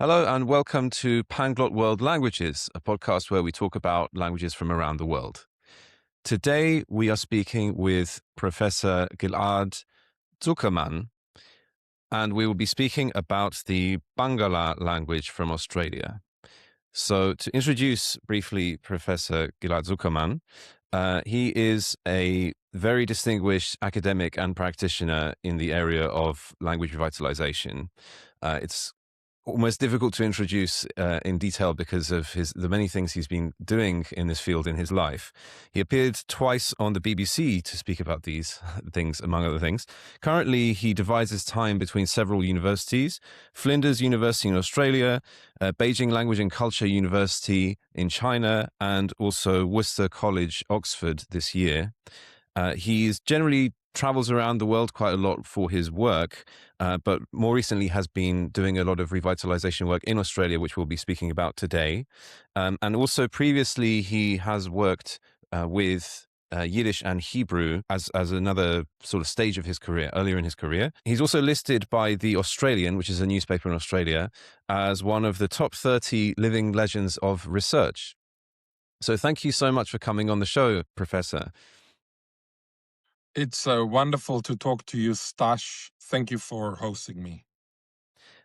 Hello and welcome to Panglot World Languages, a podcast where we talk about languages from around the world. Today we are speaking with Professor Ghil'ad Zuckermann, and we will be speaking about the Barngarla language from Australia. So to introduce briefly Professor Ghil'ad Zuckermann, he is a very distinguished academic and practitioner in the area of language revitalization. It's almost difficult to introduce in detail because of the many things he's been doing in this field in his life. He appeared twice on the BBC to speak about these things, among other things. Currently, he divides his time between several universities: Flinders University in Australia, Beijing Language and Culture University in China, and also Worcester College, Oxford, this year. He's generally travels around the world quite a lot for his work, but more recently has been doing a lot of revitalization work in Australia, which we'll be speaking about today. And also previously, he has worked with Yiddish and Hebrew as another sort of stage of his career, earlier in his career. He's also listed by The Australian, which is a newspaper in Australia, as one of the top 30 living legends of research. So thank you so much for coming on the show, Professor. It's wonderful to talk to you, Stash. Thank you for hosting me.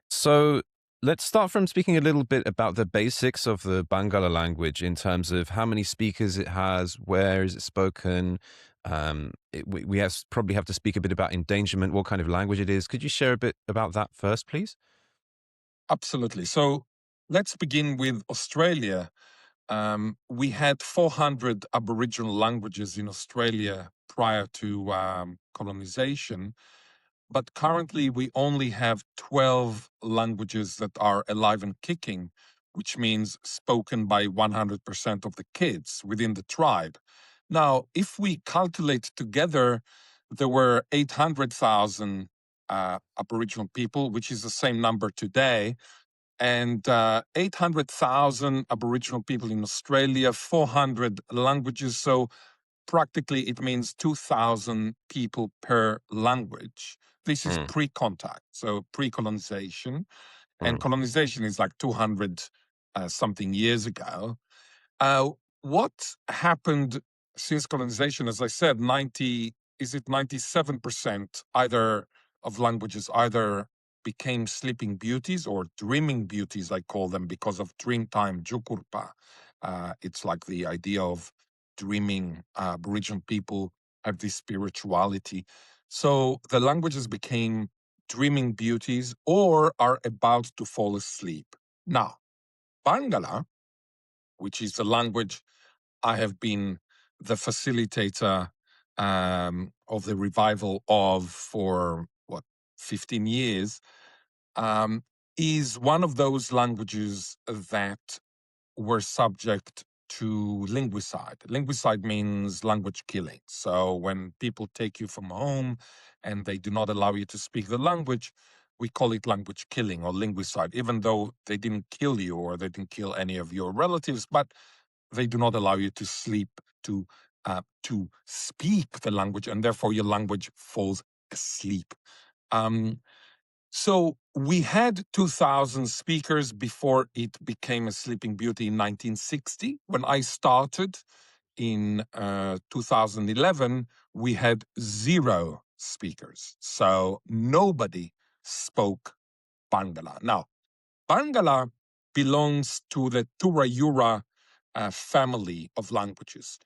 So let's start from speaking a little bit about the basics of the Barngarla language in terms of how many speakers it has, where is it spoken. We probably have to speak a bit about endangerment, what kind of language it is. Could you share a bit about that first, please? Absolutely. So let's begin with Australia. We had 400 Aboriginal languages in Australia prior to colonization, but currently we only have 12 languages that are alive and kicking, which means spoken by 100% of the kids within the tribe. Now, if we calculate together, there were 800,000 Aboriginal people, which is the same number today, and 800,000 Aboriginal people in Australia, 400 languages. So practically it means 2,000 people per language. This is pre-contact, so pre-colonization. And colonization is like 200 something years ago. What happened since colonization? As I said, 97% either of languages either became sleeping beauties or dreaming beauties, I call them, because of dreamtime jukurpa. It's like the idea of dreaming. Aboriginal people have this spirituality. So the languages became dreaming beauties or are about to fall asleep. Now, Barngarla, which is the language I have been the facilitator of the revival of for 15 years, is one of those languages that were subject to linguicide. Linguicide means language killing. So when people take you from home and they do not allow you to speak the language, we call it language killing or linguicide, even though they didn't kill you or they didn't kill any of your relatives, but they do not allow you to sleep, to speak the language, and therefore your language falls asleep. So we had 2,000 speakers before it became a sleeping beauty in 1960. When I started in 2011, we had 0 speakers. So nobody spoke Barngarla. Now, Barngarla belongs to the Turayura family of languages.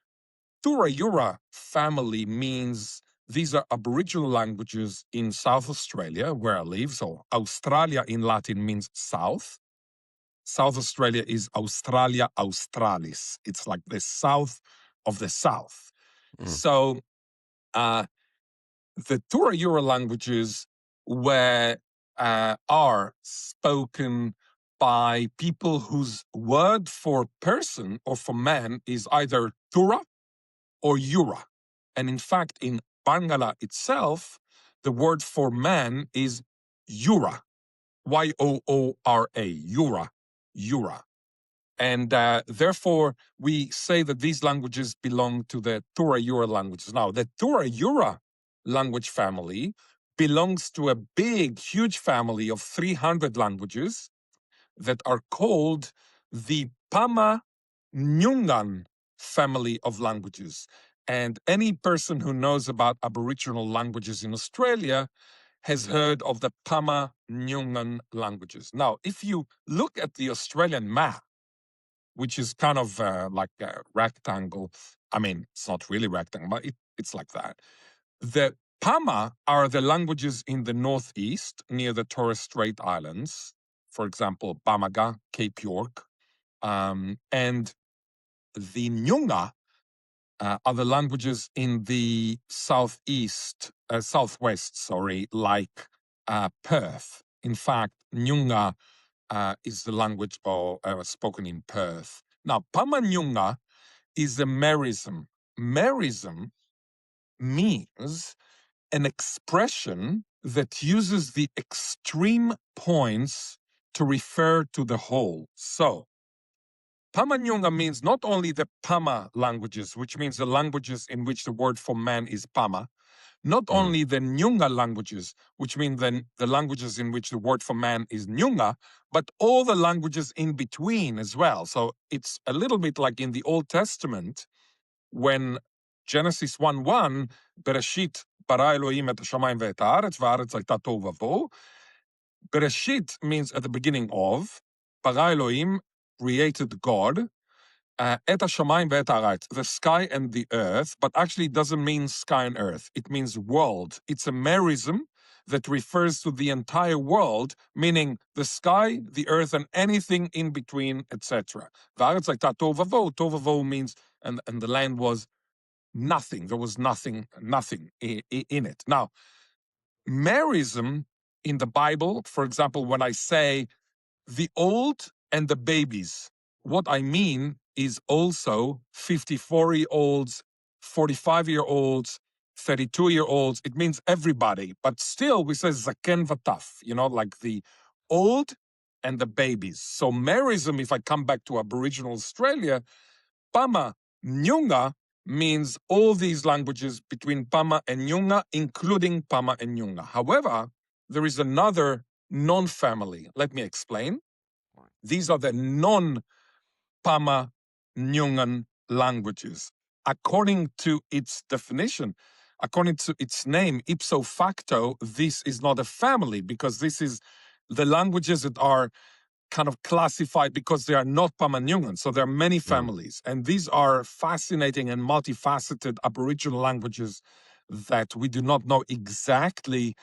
Turayura family means these are Aboriginal languages in South Australia, where I live. So Australia in Latin means south. South Australia is Australia Australis. It's like the south of the south. So the Turayura languages are spoken by people whose word for person or for man is either Tura or Yura. And in fact, in Barngarla itself, the word for man is Yura, Yoora, Yura, Yura. And therefore, we say that these languages belong to the Turayura languages. Now, the Turayura language family belongs to a big, huge family of 300 languages that are called the Pama-Nyungan family of languages. And any person who knows about Aboriginal languages in Australia has heard of the Pama-Nyungan languages. Now, if you look at the Australian map, which is kind of like a rectangle, I mean, it's not really rectangle, but it's like that. The Pama are the languages in the northeast near the Torres Strait Islands, for example, Bamaga, Cape York, and the Nyunga are the languages in the southwest, like Perth. In fact, Nyunga is the language spoken in Perth. Now, Pama-Nyungan is a merism. Merism means an expression that uses the extreme points to refer to the whole. So, Pama-Nyungan means not only the Pama languages, which means the languages in which the word for man is Pama, not only the Nyunga languages, which mean then the languages in which the word for man is Nyunga, but all the languages in between as well. So it's a little bit like in the Old Testament, when Genesis 1:1, Bereshit bara Elohim et hashamayim ve'et haaretz, va'aretz hayta tohu vavohu. Bereshit means at the beginning of, bara Elohim created God, et hashamayim ve'et haaretz, the sky and the earth, but actually it doesn't mean sky and earth. It means world. It's a merism that refers to the entire world, meaning the sky, the earth, and anything in between, etc. Va'aretz hayta tohu vavohu. Tohu vavohu means, and the land was nothing. There was nothing in it. Now, merism in the Bible, for example, when I say the old and the babies, what I mean is also 54-year-olds, 45-year-olds, 32-year-olds. It means everybody, but still we say zaken v'taf, like the old and the babies. So merism, if I come back to Aboriginal Australia, Pama-Nyungan means all these languages between Pama and Nyunga, including Pama and Nyunga. However, there is another non-family. Let me explain. These are the non-Pama-Nyungan languages. According to its definition, according to its name, ipso facto, this is not a family because this is the languages that are kind of classified because they are not Pama-Nyungan. So there are many families. And these are fascinating and multifaceted Aboriginal languages that we do not know exactly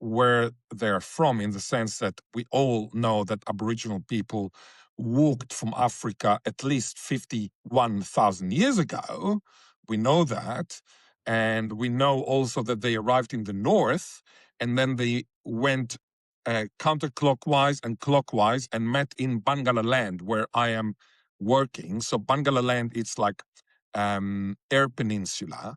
where they're from, in the sense that we all know that Aboriginal people walked from Africa at least 51,000 years ago. We know that. And we know also that they arrived in the north and then they went counterclockwise and clockwise and met in Barngarla land where I am working. So Barngarla land, it's like Eyre Peninsula.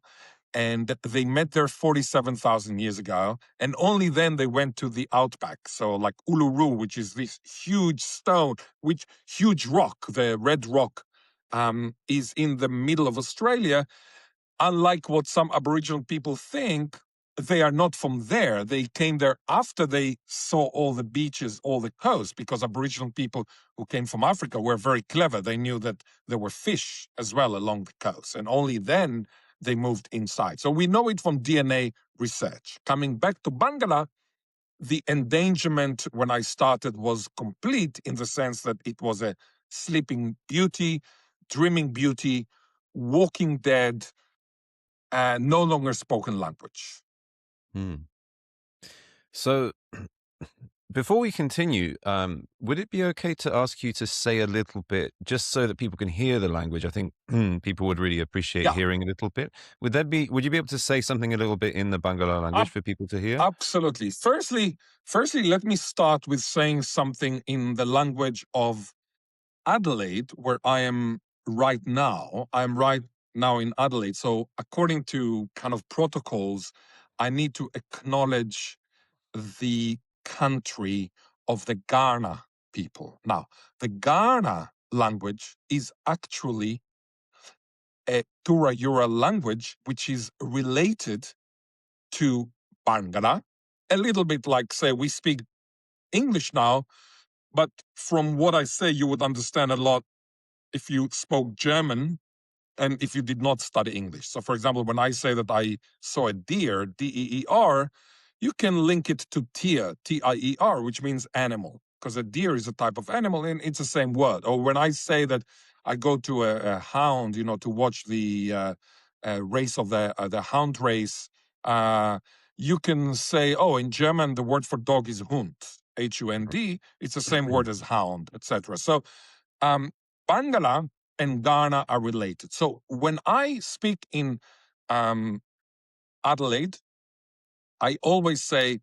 And they met there 47,000 years ago. And only then they went to the outback. So like Uluru, which is this huge stone, huge rock, the red rock, is in the middle of Australia. Unlike what some Aboriginal people think, they are not from there. They came there after they saw all the beaches, all the coast, because Aboriginal people who came from Africa were very clever. They knew that there were fish as well along the coast. And only then they moved inside. So we know it from DNA research. Coming back to Barngarla, the endangerment when I started was complete in the sense that it was a sleeping beauty, dreaming beauty, walking dead, no longer spoken language. So before we continue, would it be okay to ask you to say a little bit, just so that people can hear the language? I think people would really appreciate hearing a little bit. Would you be able to say something a little bit in the Barngarla language for people to hear? Absolutely. Firstly, let me start with saying something in the language of Adelaide, where I am right now. I'm right now in Adelaide. So according to kind of protocols, I need to acknowledge the country of the Kaurna people. Now, the Kaurna language is actually a Tura-Yura language, which is related to Barngarla, a little bit like, say, we speak English now. but from what I say, you would understand a lot if you spoke German and if you did not study English. So, for example, when I say that I saw a deer, D-E-E-R, you can link it to Tier, T-I-E-R, which means animal, because a deer is a type of animal and it's the same word. Or when I say that I go to a hound, to watch the race of the hound race, you can say, oh, in German, the word for dog is Hund, H-U-N-D. It's the same word as hound, etc. So, Barngarla and Ghana are related. So when I speak in Adelaide, I always say,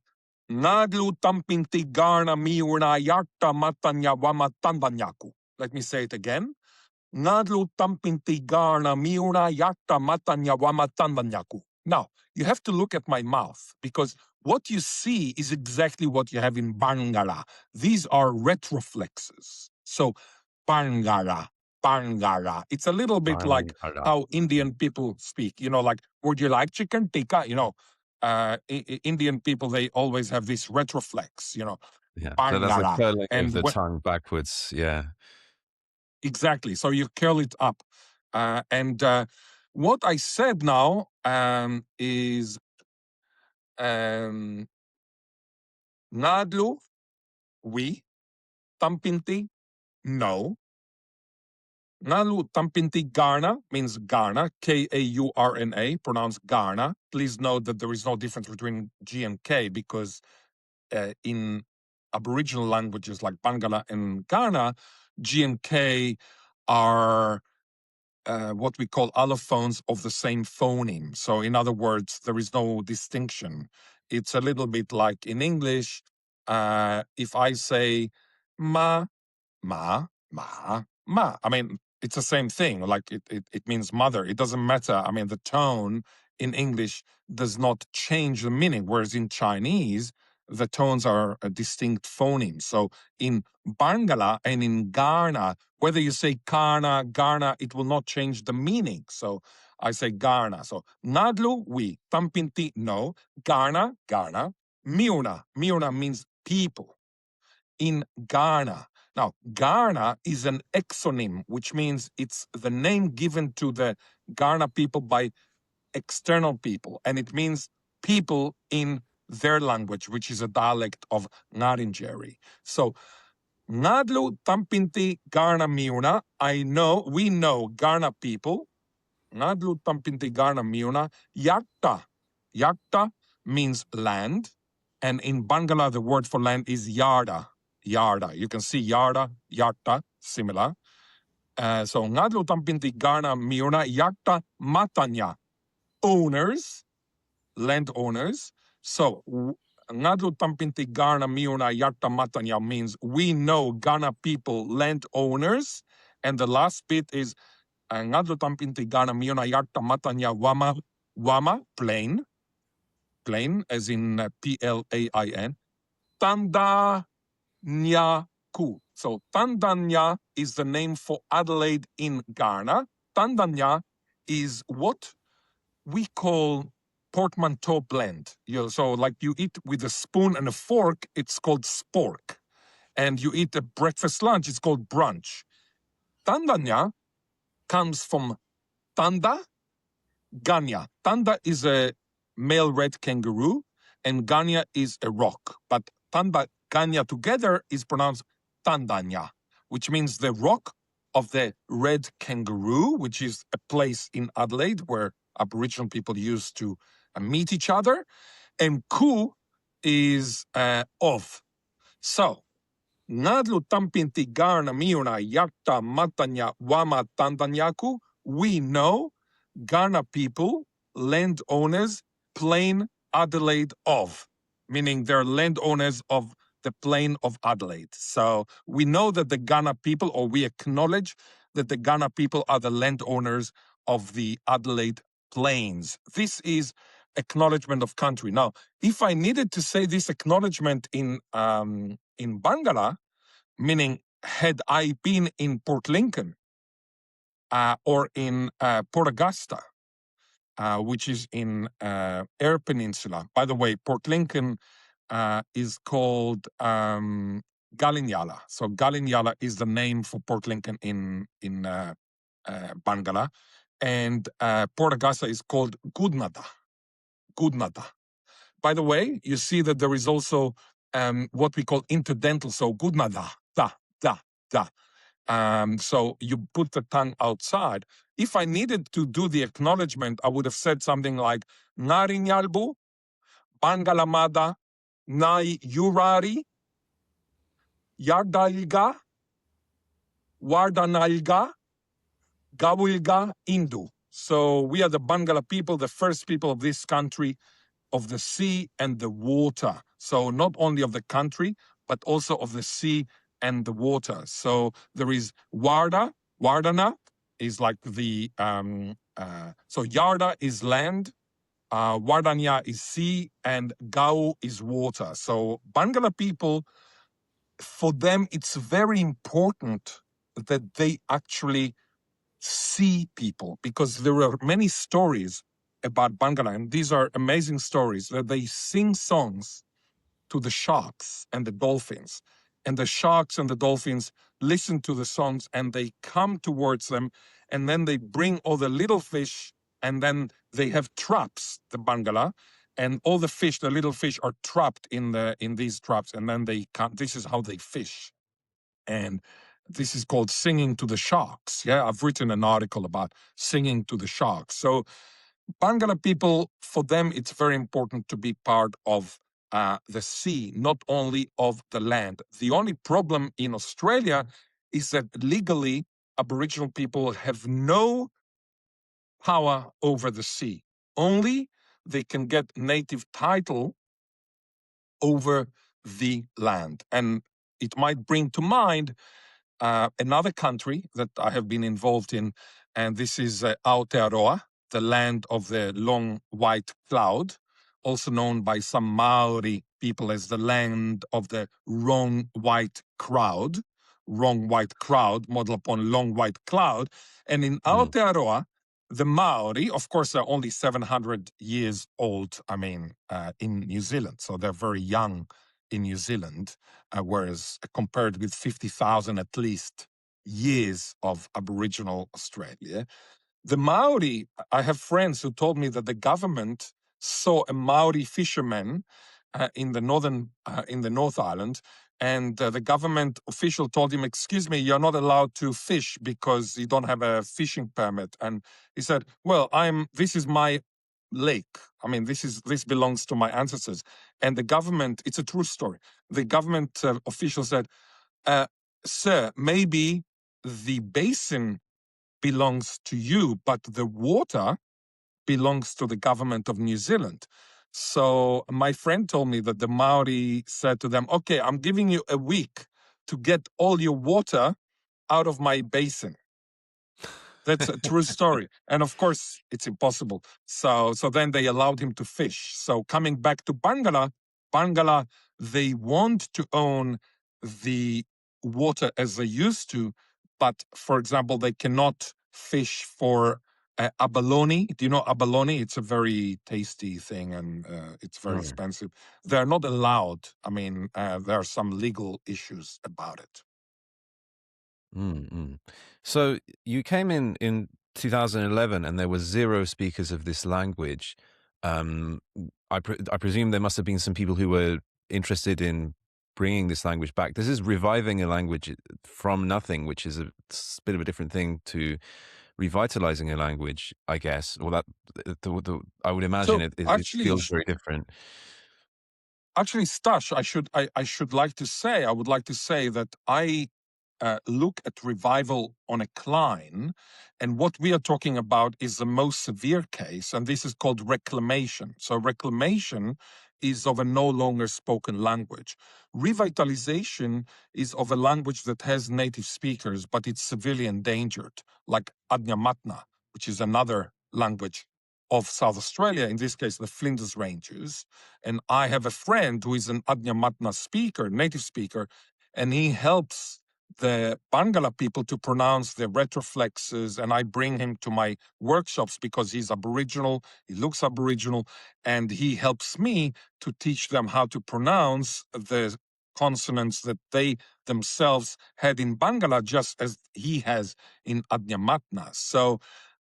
Naglu tampinti Ghana miuna yakta matanya wamatandanyaku. Let me say it again. Naglu tampinti Ghana miuna yakta matanya wamatandanyaku. Now, you have to look at my mouth because what you see is exactly what you have in Barngarla. These are retroflexes. So, Barngarla, Barngarla. It's a little bit like how Indian people speak. Like, would you like chicken tikka? Indian people, they always have this retroflex, Yeah, so that's a Barngarla. curling And of the tongue backwards. Yeah. Exactly. So you curl it up. And what I said now is Nadlu, we, Tampinti, no. Nalu Tampinti Garna means Garna, K-A-U-R-N-A, pronounced Garna. Please note that there is no difference between G and K because in Aboriginal languages like Barngarla and Ghana, G and K are what we call allophones of the same phoneme. So in other words, there is no distinction. It's a little bit like in English, if I say ma, ma, ma, ma. I mean, it's the same thing. Like it means mother. It doesn't matter. I mean, the tone in English does not change the meaning, whereas in Chinese, the tones are a distinct phonemes. So in Barngarla and in Ghana, whether you say Kana, Ghana, it will not change the meaning. So I say Ghana. So Nadlu, we. Tampinti, no. Ghana, Ghana. Miuna. Miuna means people. In Ghana. Now, Ghana is an exonym, which means it's the name given to the Ghana people by external people, and it means people in their language, which is a dialect of Ngaringeri. So, Nadlu Tampinti Ghana Miuna, we know Ghana people. Nadlu Tampinti Ghana Miuna, Yakta. Yakta means land, and in Bangla, the word for land is Yarda. Yarda. You can see Yarda, Yakta, similar. So, Nadlu Tampinti Ghana Miuna, Yakta Matanya, owners, landowners. So, Ngadu Tampinti Ghana Miuna Yakta Matanya means we know Ghana people, landowners. And the last bit is Ngadu Tampinti Ghana Miuna Yakta Matanya Wama, plain, as in Plain. Tanda Nyaku. So Tandanya is the name for Adelaide in Ghana. Tandanya is what we call portmanteau blend. So like you eat with a spoon and a fork, it's called spork. And you eat a breakfast lunch, it's called brunch. Tandanya comes from Tanda, Ganya. Tanda is a male red kangaroo, and Ganya is a rock. But Tanda, Ganya together is pronounced Tandanya, which means the rock of the red kangaroo, which is a place in Adelaide where Aboriginal people used to meet each other. And ku is of. So, Nadlu tampinti garna miuna yakta matanya wama tandanyaku, we know Ghana people, landowners, plain Adelaide of, meaning they're landowners of the plain of Adelaide. So we know that the Ghana people, or we acknowledge that the Ghana people are the landowners of the Adelaide plains. This is acknowledgement of country. Now, if I needed to say this acknowledgement in Barngarla, meaning had I been in Port Lincoln or in Port Augusta, which is in Eyre Peninsula. By the way, Port Lincoln is called Galinjala. So Galinjala is the name for Port Lincoln in Barngarla, and Port Augusta is called Gudnada. Gudnada. By the way, you see that there is also what we call interdental. So Gudnada, da, da, da. So you put the tongue outside. If I needed to do the acknowledgement, I would have said something like Narinyalbu, Bangalamada, Nai Yurari, Yardalga, Wardanalga, Gawilga, Indu. So we are the Bangala people, the first people of this country, of the sea and the water. So not only of the country, but also of the sea and the water. So there is Wardana is like the, so Yarda is land, Wardanya is sea, and Gau is water. So Bangala people, for them, it's very important that they actually see people, because there are many stories about Bangala, and these are amazing stories, that they sing songs to the sharks and the dolphins. And the sharks and the dolphins listen to the songs and they come towards them, and then they bring all the little fish, and then they have traps, the Bangala, and all the fish, the little fish, are trapped in these traps, and then they come. This is how they fish. And this is called singing to the sharks. Yeah, I've written an article about singing to the sharks. So Bangala people, for them, it's very important to be part of the sea, not only of the land. The only problem in Australia is that legally, Aboriginal people have no power over the sea. Only they can get native title over the land. And it might bring to mind another country that I have been involved in, and this is Aotearoa, the land of the long white cloud, also known by some Maori people as the land of the wrong white crowd, model upon long white cloud. And in Aotearoa, the Maori, of course, are only 700 years old, in New Zealand, so they're very young in New Zealand, whereas compared with 50,000 at least years of Aboriginal Australia. The Maori, I have friends who told me that the government saw a Maori fisherman in the North Island, and the government official told him, "Excuse me, you're not allowed to fish because you don't have a fishing permit." And he said, "Well, this is my lake. This belongs to my ancestors." And the government, it's a true story. The government official said, "Sir, maybe the basin belongs to you, but the water belongs to the government of New Zealand." So my friend told me that the Maori said to them, "Okay, I'm giving you a week to get all your water out of my basin." That's a true story. And of course, it's impossible. So then they allowed him to fish. So coming back to Barngarla, they want to own the water as they used to, but for example, they cannot fish for abalone. Do you know abalone? It's a very tasty thing, and it's very expensive. They're not allowed. There are some legal issues about it. Mm-mm. So you came in 2011, and there were 0 speakers of this language. I presume there must have been some people who were interested in bringing this language back. This is reviving a language from nothing, which is a bit of a different thing to revitalizing a language, I guess. Or that I would imagine So it feels very different. Actually, Stash, I would like to say that I look at revival on a cline, and what we are talking about is the most severe case, and this is called reclamation. So reclamation is of a no longer spoken language. Revitalization is of a language that has native speakers, but it's severely endangered, like Adnyamatna, which is another language of South Australia, in this case, the Flinders Ranges. And I have a friend who is an Adnyamatna speaker, native speaker, and he helps the Bangala people to pronounce their retroflexes, and I bring him to my workshops because he's Aboriginal, he looks Aboriginal, and he helps me to teach them how to pronounce the consonants that they themselves had in Barngarla, just as he has in Adnyamatna. So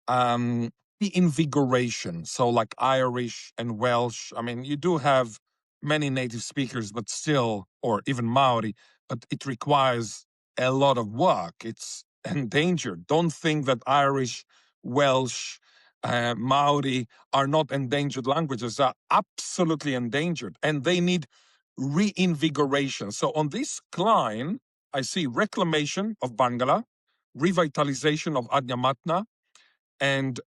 the invigoration, so like Irish and Welsh, I mean, you do have many native speakers, but still, or even Maori, but it requires a lot of work. It's endangered. Don't think that Irish, Welsh, Maori are not endangered languages. They are absolutely endangered, and they need reinvigoration. So on this line, I see reclamation of Barngarla, revitalization of Adnyamatna, and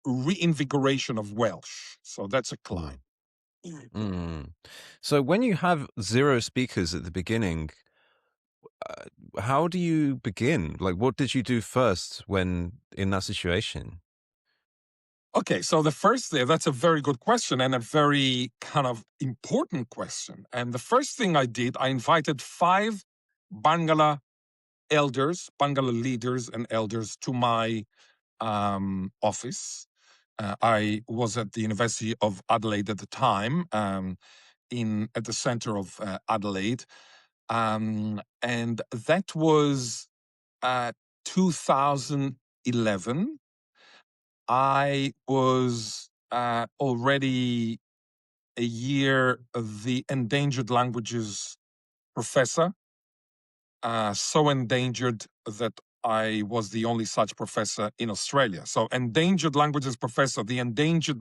reinvigoration of Welsh. So that's a climb. Mm. So when you have 0 speakers at the beginning, how do you begin? Like, what did you do first when in that situation? Okay, so the first thing, that's a very good question and a very kind of important question. And the first thing I did, I invited 5 Barngarla elders, Barngarla leaders and elders to my office. I was at the University of Adelaide at the time, at the center of Adelaide. And that was 2011. I was already a year the endangered languages professor, so endangered that I was the only such professor in Australia. So endangered languages professor, the endangered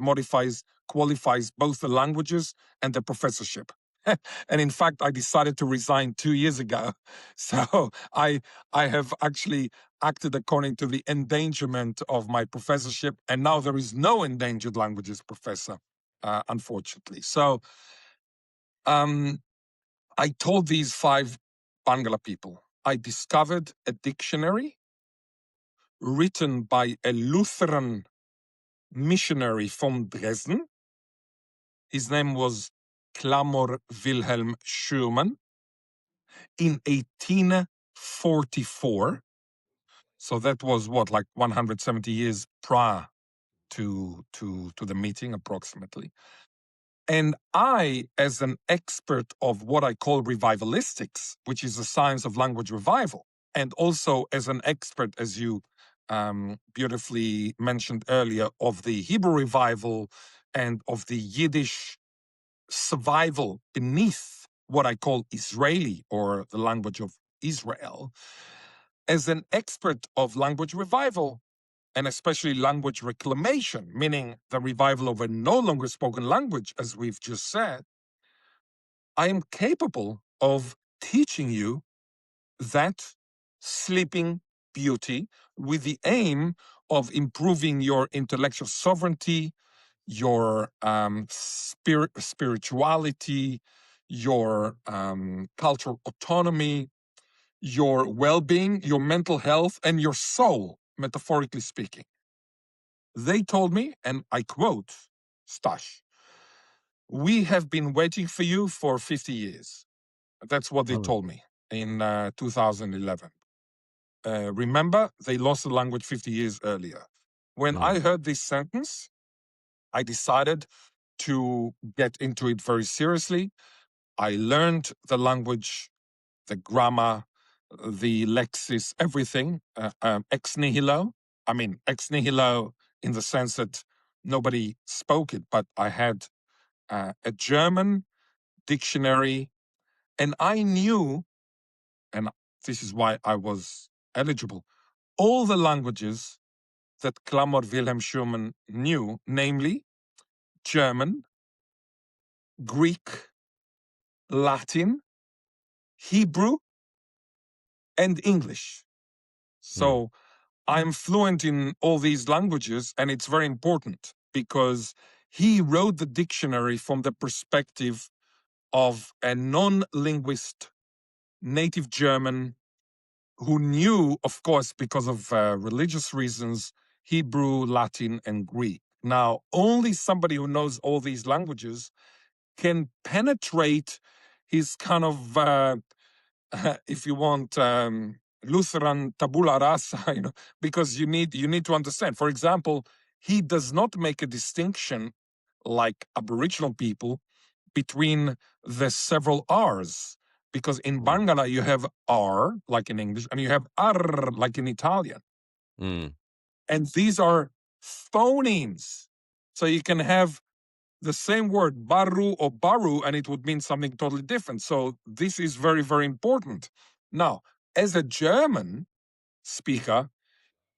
qualifies both the languages and the professorship. And in fact, I decided to resign 2 years ago. So I have actually acted according to the endangerment of my professorship, and now there is no endangered languages professor, unfortunately. So I told these 5 Barngarla people, I discovered a dictionary written by a Lutheran missionary from Dresden. His name was Clamor Wilhelm Schumann in 1844. So that was what, like 170 years prior to the meeting, approximately. And I, as an expert of what I call revivalistics, which is the science of language revival, and also as an expert, as you beautifully mentioned earlier, of the Hebrew revival and of the Yiddish survival beneath what I call Israeli, or the language of Israel, as an expert of language revival, and especially language reclamation, meaning the revival of a no longer spoken language, as we've just said, I am capable of teaching you that sleeping beauty with the aim of improving your intellectual sovereignty, your spirituality, your cultural autonomy, your well-being, your mental health, and your soul, metaphorically speaking. They told me, and I quote, Stash, "We have been waiting for you for 50 years. That's what they told me in 2011. Remember, they lost the language 50 years earlier. When I heard this sentence, I decided to get into it very seriously. I learned the language, the grammar, the lexis, everything, ex nihilo. I mean, ex nihilo in the sense that nobody spoke it, but I had a German dictionary, and I knew, and this is why I was eligible, all the languages that Clamor Wilhelm Schumann knew, namely German, Greek, Latin, Hebrew, and English. So I'm fluent in all these languages, and it's very important because he wrote the dictionary from the perspective of a non-linguist native German who knew, of course, because of religious reasons, Hebrew, Latin, and Greek. Now, only somebody who knows all these languages can penetrate his kind of, if you want, Lutheran tabula rasa, because you need to understand. For example, he does not make a distinction like Aboriginal people between the several R's. because in Barngarla you have R, like in English, and you have R, like in Italian. And these are phonemes. So you can have the same word, baru or baru, and it would mean something totally different. So this is very, very important. Now, as a German speaker,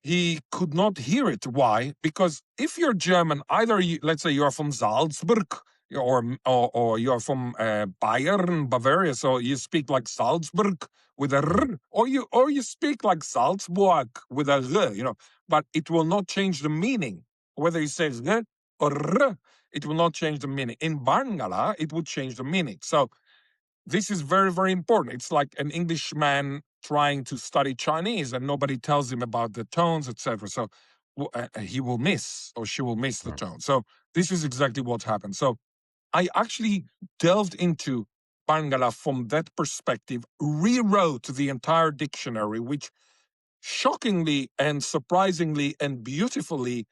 he could not hear it. Why? Because if you're German, either let's say you are from Salzburg or you are from Bayern, Bavaria, so you speak like Salzburg with a r, or you speak like Salzburg with a r, but it will not change the meaning. Whether you say r or r, it will not change the meaning. In Barngarla, it would change the meaning. So this is very, very important. It's like an Englishman trying to study Chinese and nobody tells him about the tones, etc. So he will miss or she will miss the tone. So this is exactly what happened. So I actually delved into Barngarla from that perspective, rewrote the entire dictionary, which shockingly and surprisingly and beautifully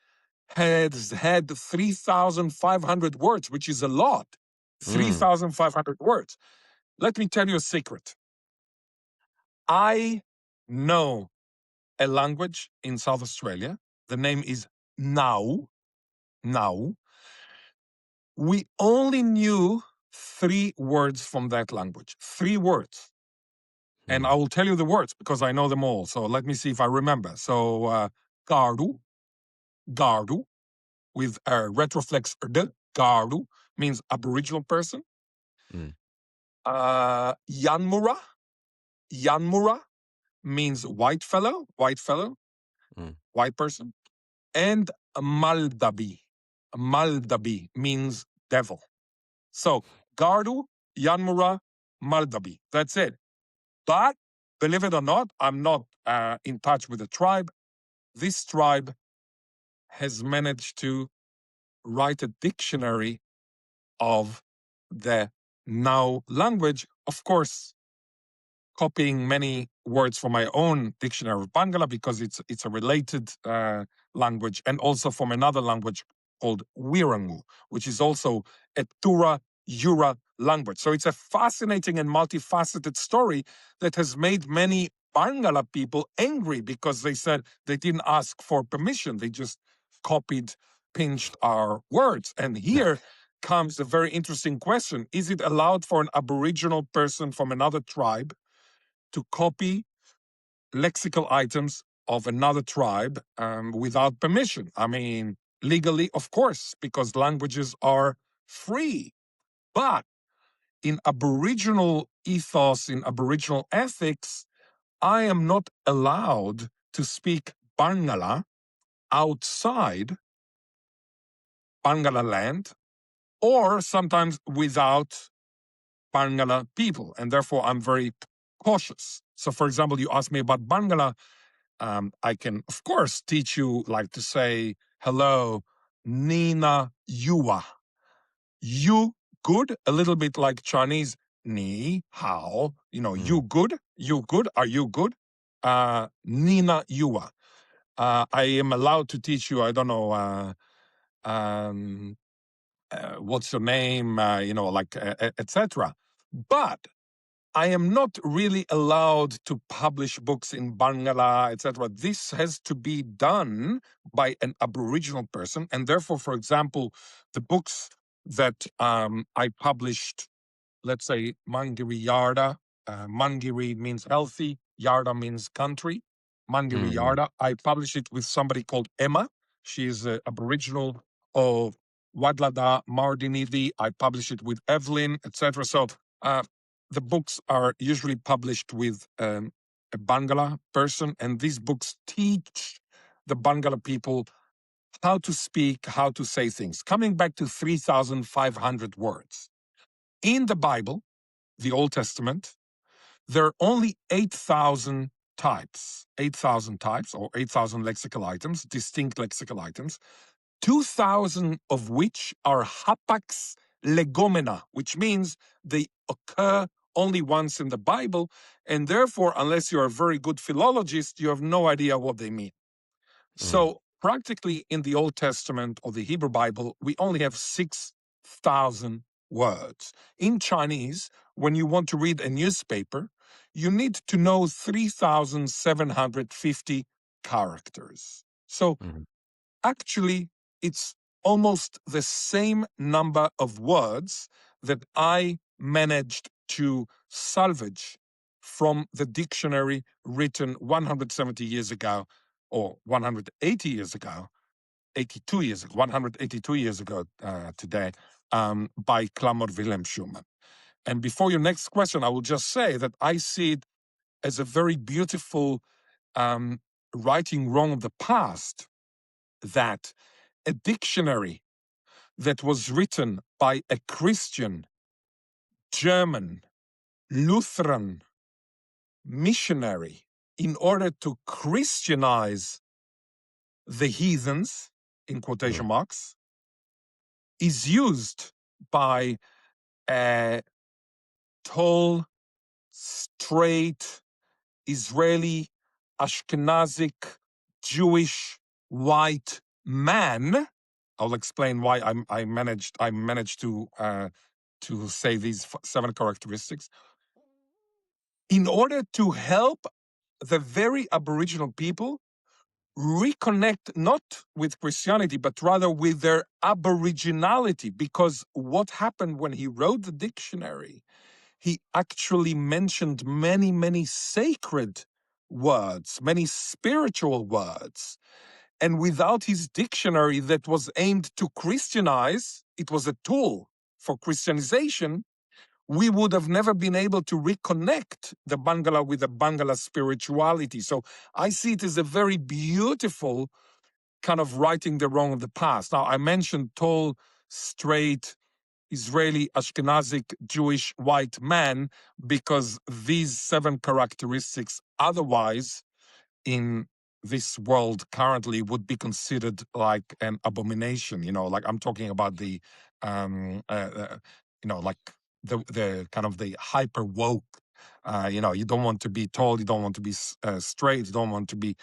has had 3,500 words, which is a lot. 3,500 words. Let me tell you a secret. I know a language in South Australia. The name is Now. Now. We only knew 3 words from that language. 3 words. And I will tell you the words because I know them all. So let me see if I remember. So, Gardu, Gardu, with a retroflex d, Gardu, means Aboriginal person. Yanmura, Yanmura means white fellow, white person. And Maldabi, Maldabi means devil. So Gardu, Yanmura, Maldabi. That's it. But believe it or not, I'm not in touch with the tribe. This tribe has managed to write a dictionary of the Now language, of course, copying many words from my own dictionary of Bangla because it's a related language, and also from another language called Wirangu, which is also a Tura-Yura language. So it's a fascinating and multifaceted story that has made many Bangla people angry because they said they didn't ask for permission. They just copied, pinched our words. And here comes a very interesting question. Is it allowed for an Aboriginal person from another tribe to copy lexical items of another tribe without permission? I mean, legally, of course, because languages are free. But in Aboriginal ethos, in Aboriginal ethics, I am not allowed to speak Barngarla outside Barngarla land, or sometimes without Barngarla people. And therefore, I'm very cautious. So, for example, you asked me about Barngarla. I can, of course, teach you like to say, hello, Nina Yua. You good? A little bit like Chinese, ni hao. You good? You good? Are you good? Nina Yua. I am allowed to teach you, I don't know, what's your name, etc. But I am not really allowed to publish books in Barngarla, etc. This has to be done by an Aboriginal person. And therefore, for example, the books that I published, let's say Mangiri Yarda, Mangiri means healthy, Yarda means country. Mangiri Yarda, I published it with somebody called Emma. She is Aboriginal of Wadlada Mardinidi. I published it with Evelyn, etc. So the books are usually published with a Bangla person, and these books teach the Bangla people how to speak, how to say things. Coming back to 3,500 words. In the Bible, the Old Testament, there are only 8,000 types or 8,000 lexical items, distinct lexical items, 2,000 of which are hapax legomena, which means they occur only once in the Bible, and therefore, unless you're a very good philologist, you have no idea what they mean. So practically in the Old Testament or the Hebrew Bible, we only have 6,000 words. In Chinese, when you want to read a newspaper, you need to know 3,750 characters. So actually, it's almost the same number of words that I managed to salvage from the dictionary written 170 years ago, or 180 years ago, 82 years ago, 182 years ago today, by Clamor Wilhelm Schumann. And before your next question, I will just say that I see it as a very beautiful righting wrong of the past, that a dictionary that was written by a Christian, German, Lutheran missionary in order to Christianize the heathens, in quotation marks, is used by a tall, straight, Israeli, Ashkenazic, Jewish, white man. I'll explain why I managed to say these 7 characteristics in order to help the very Aboriginal people reconnect not with Christianity, but rather with their aboriginality. Because what happened when he wrote the dictionary, he actually mentioned many, many sacred words, many spiritual words. And without his dictionary that was aimed to Christianize, it was a tool for Christianization, we would have never been able to reconnect the Barngarla with the Barngarla spirituality. So I see it as a very beautiful kind of righting the wrong of the past. Now, I mentioned tall, straight, Israeli, Ashkenazic, Jewish, white man, because these 7 characteristics otherwise in this world currently would be considered like an abomination. Like I'm talking about the, like the kind of the hyper woke. You don't want to be tall, you don't want to be straight, you don't want to be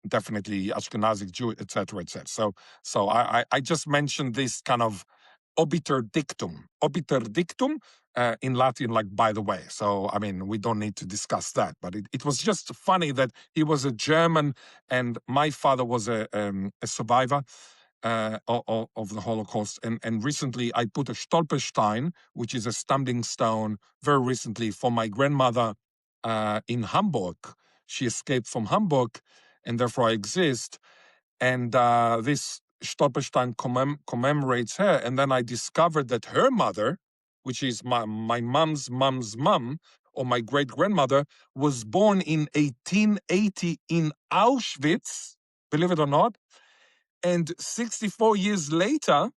definitely Ashkenazic, Jew, etc., etc. So I just mentioned this kind of obiter dictum. Obiter dictum in Latin, like by the way. So, I mean, we don't need to discuss that. But it was just funny that he was a German and my father was a survivor of the Holocaust. And recently I put a Stolperstein, which is a stumbling stone, very recently for my grandmother in Hamburg. She escaped from Hamburg and therefore I exist. And this Stolperstein commemorates her. And then I discovered that her mother, which is my mom's mom's mom, or my great grandmother, was born in 1880 in Auschwitz, believe it or not. And 64 years later,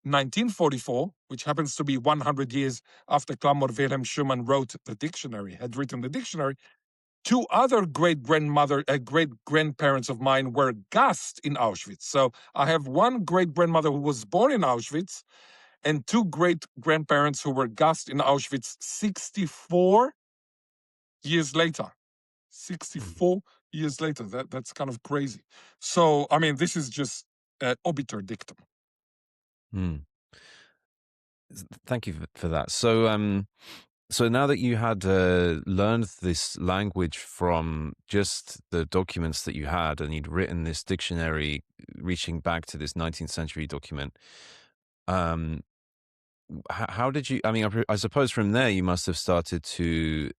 1944, which happens to be 100 years after Clamor Wilhelm Schumann wrote the dictionary, had written the dictionary, 2 other great grandparents of mine were gassed in Auschwitz. So I have 1 great grandmother who was born in Auschwitz and 2 great grandparents who were gassed in Auschwitz 64 years later. 64 years later. That's kind of crazy. So, I mean, this is just obiter dictum. Thank you for that. So now that you had learned this language from just the documents that you had, and you'd written this dictionary reaching back to this 19th century document, how did you? I mean, I suppose from there you must have started to.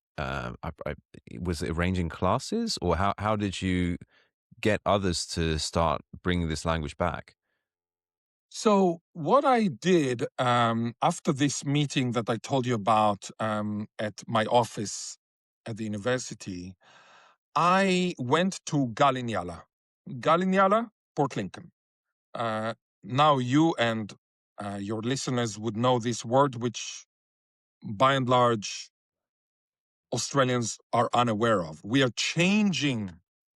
Was it arranging classes, or how did you get others to start bringing this language back? So what I did after this meeting that I told you about at my office at the university, I went to Galinyala. Galinyala, Port Lincoln. Now you and your listeners would know this word, which by and large Australians are unaware of. We are changing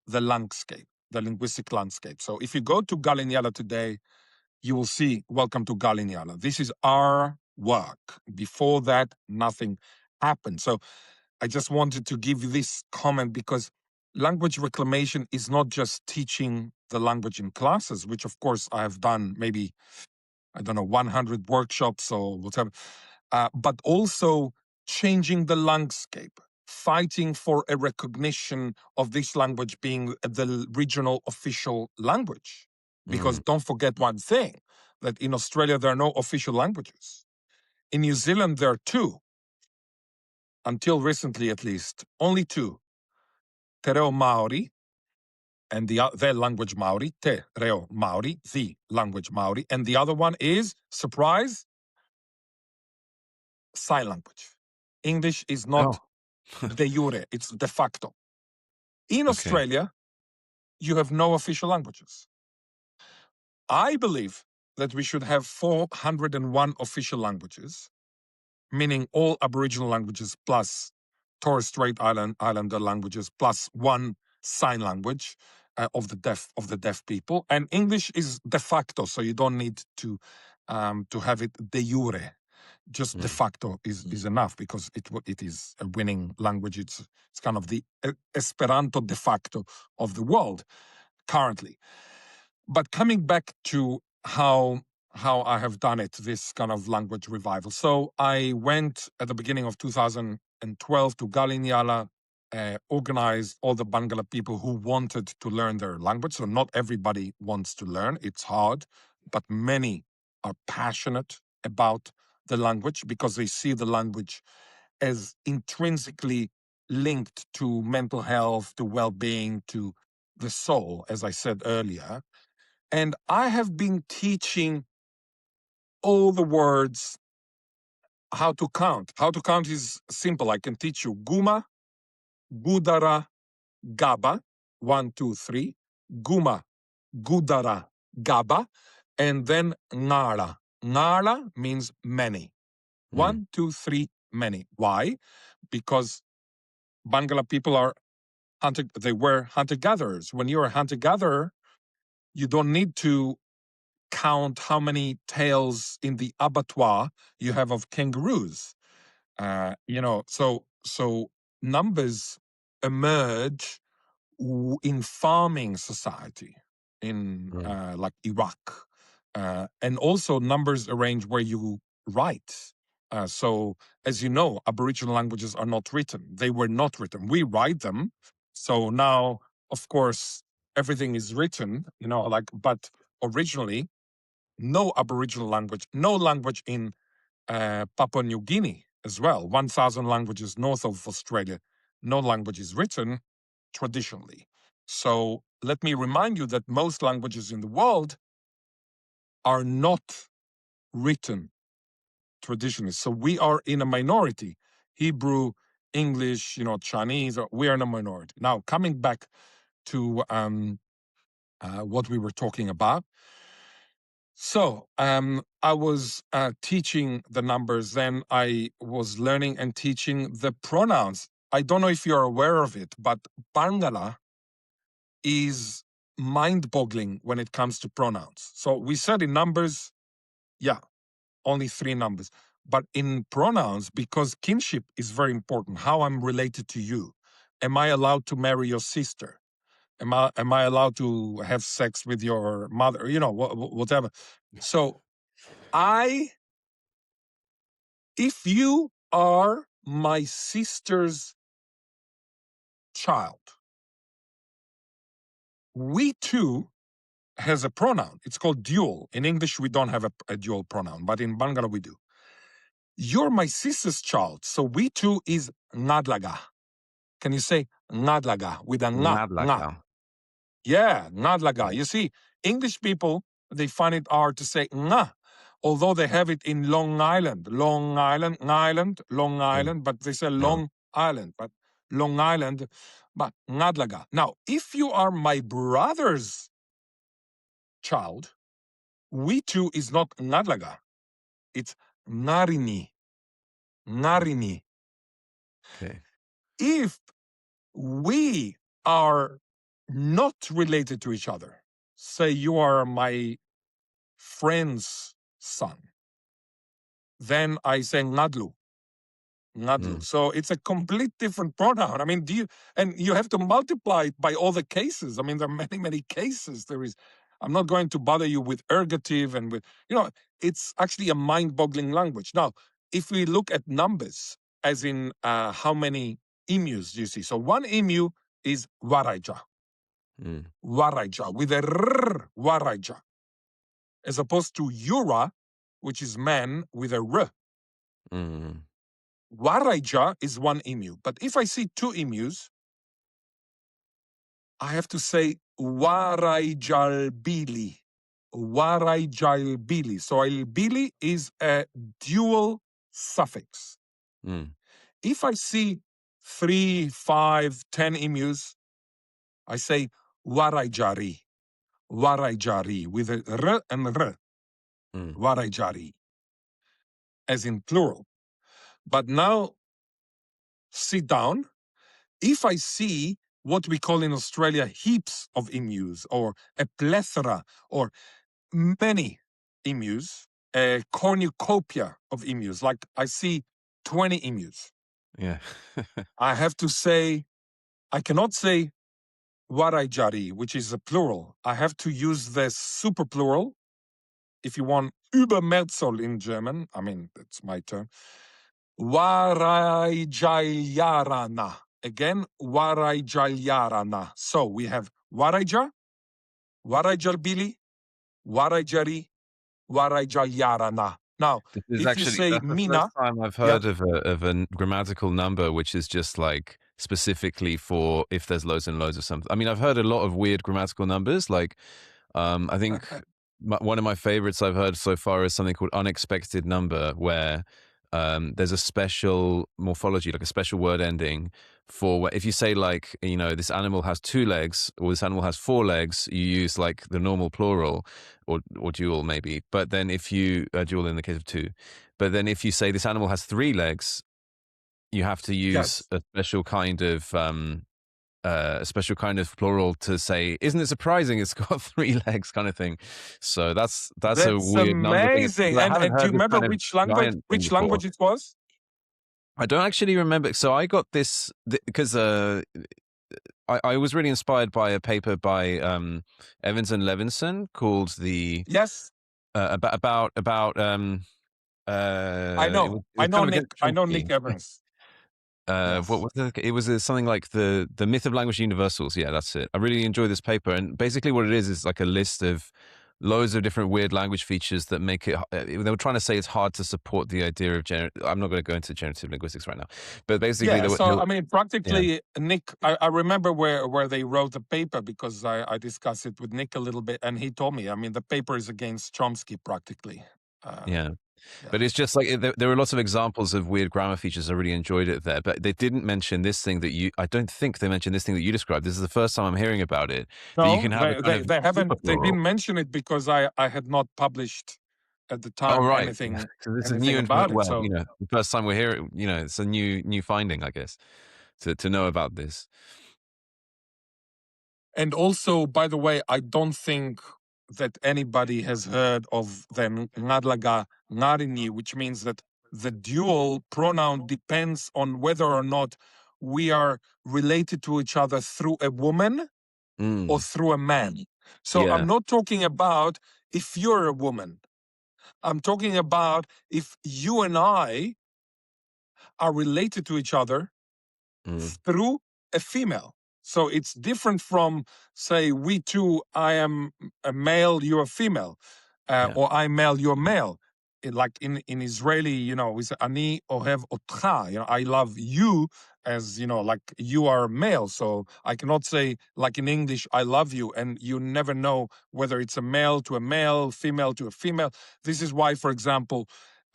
the landscape, the linguistic landscape. So if you go to Galinyala today, you will see, welcome to Galinyala. This is our work. Before that, nothing happened. So I just wanted to give you this comment because language reclamation is not just teaching the language in classes, which of course I have done maybe I don't know, 100 workshops or whatever, but also changing the landscape, fighting for a recognition of this language being the regional official language. Because don't forget one thing, that in Australia there are no official languages. In New Zealand there are two, until recently at least, only two. Te reo Maori, and the language Maori, te reo Maori, the language Maori, and the other one is, surprise, sign language. English is not de jure, it's de facto. In Australia, you have no official languages. I believe that we should have 401 official languages, meaning all Aboriginal languages plus Torres Strait Islander languages plus one sign language of the deaf people, and English is de facto, so you don't need to have it de jure. Just de facto is enough, because it is a winning language. It's kind of the Esperanto de facto of the world currently. But coming back to how I have done it, this kind of language revival. So I went at the beginning of 2012 to Galinjala, organized all the Barngarla people who wanted to learn their language. So not everybody wants to learn, it's hard, but many are passionate about the language because they see the language as intrinsically linked to mental health, to well-being, to the soul, as I said earlier. And I have been teaching all the words how to count. How to count is simple. I can teach you Guma, Gudara, Gaba, 1, 2, 3, Guma, Gudara, Gaba, and then Ngara. Ngara means many. 1, 2, 3, many. Why? Because Bangla people are they were hunter-gatherers. When you're a hunter-gatherer, you don't need to count how many tails in the abattoir you have of kangaroos. So numbers emerge in farming society in like Iraq, and also numbers arrange where you write. So as you know, Aboriginal languages are not written. They were not written. We write them. So now, of course, everything is written, but originally, no Aboriginal language, no language in Papua New Guinea as well, 1,000 languages north of Australia, no language is written traditionally. So let me remind you that most languages in the world are not written traditionally. So we are in a minority. Hebrew, English, Chinese, we are in a minority. Now, coming back to what we were talking about. So I was teaching the numbers, then I was learning and teaching the pronouns. I don't know if you're aware of it, but Barngarla is mind-boggling when it comes to pronouns. So we said in numbers, only 3 numbers. But in pronouns, because kinship is very important, how I'm related to you. Am I allowed to marry your sister? Am I allowed to have sex with your mother? Whatever. So if you are my sister's child, we too has a pronoun. It's called dual. In English, we don't have a dual pronoun, but in Barngarla we do. You're my sister's child, so we too is ngadlaga. Can you say ngadlaga with a nga? Nga. Yeah, ngadlaga. You see, English people, they find it hard to say nga, although they have it in Long Island, but they say Long Island, but Long Island, but ngadlaga. Now, if you are my brother's child, we too is not ngadlaga, it's ngarini. Ngarini. Okay. If we are not related to each other, say you are my friend's son, then I say ngadlu. So it's a complete different pronoun. I mean, and you have to multiply it by all the cases. I mean, there are many, many cases. I'm not going to bother you with ergative and with, it's actually a mind-boggling language. Now, if we look at numbers, as in how many emus do you see? So one emu is waraija, waraija, with a r, waraija, as opposed to yura, which is man, with a r. Waraija is one emu. But if I see two emus, I have to say waraijalbili. Waraijalbili. So albili is a dual suffix. If I see 3, 5, 10 emus, I say waraijari. Waraijari with a r and r. Waraijari, as in plural. But now sit down. If I see what we call in Australia heaps of emus, or a plethora, or many emus, a cornucopia of emus, like I see 20 emus. Yeah. I have to say, I cannot say waraijari, which is a plural. I have to use the super plural. If you want Übermehrzahl in German, I mean, that's my term. Waraijalyarana. Again, waraijalyarana. So we have waraija, waraijalbili, waraijari, waraijalyarana. Now, This is if you actually, say that's the mina, first time I've yeah, heard of a grammatical number which is just like specifically for if there's loads and loads of something. I mean, I've heard a lot of weird grammatical numbers. Like, I think one of my favorites I've heard so far is something called unexpected number, where there's a special morphology, like a special word ending for if you say, like, you know, this animal has 2 legs or this animal has 4 legs, you use like the normal plural or dual maybe. But then if you dual in the case of 2, but then if you say this animal has 3 legs, you have to use yes. a special kind of plural to say, isn't it surprising it's got 3 legs, kind of thing. So that's a That's weird number thing. amazing. I haven't And do you heard this remember kind of giant thing which before. language it was? I don't actually remember. So I got this because I was really inspired by a paper by Evans and Levinson called the Yes, about I it know. was kind of against I know Nick Chomsky. Evans. What Yes. was it? It was something like the myth of language universals. Yeah, that's it. I really enjoyed this paper, and basically what it is like a list of loads of different weird language features that make it. They were trying to say it's hard to support the idea of I'm not going to go into generative linguistics right now, but basically Yeah, so I mean, yeah. practically, Nick, I remember where they wrote the paper because I discussed it with Nick a little bit, and he told me, I mean, the paper is against Chomsky practically. Yeah. Yeah. But it's just like there were lots of examples of weird grammar features. I really enjoyed it there, but they didn't mention this thing that I don't think they mentioned this thing that you described. This is the first time I'm hearing about it. That you No, can have a kind of they super haven't, they plural. didn't mention it because I had not published at the Oh, time right. anything So this is new about it. well, So, you know, the first time we're hearing, you know, it's a new finding, I guess, to know about this. and also, by the way, I don't think that anybody has heard of the ngadlaga ngarini, which means that the dual pronoun depends on whether or not we are related to each other through a woman or through a man. So Yeah. I'm not talking about if you're a woman. I'm talking about if you and I are related to each other through a female. So it's different from, say, we two, I am a male, you're a female, Yeah. or I'm male, you're male. Like in Israeli, you know, we say ani ohev otcha, you know, I love you, as you know, like you are male. So I cannot say like in English, I love you, and you never know whether it's a male to a male, female to a female. This is why, for example,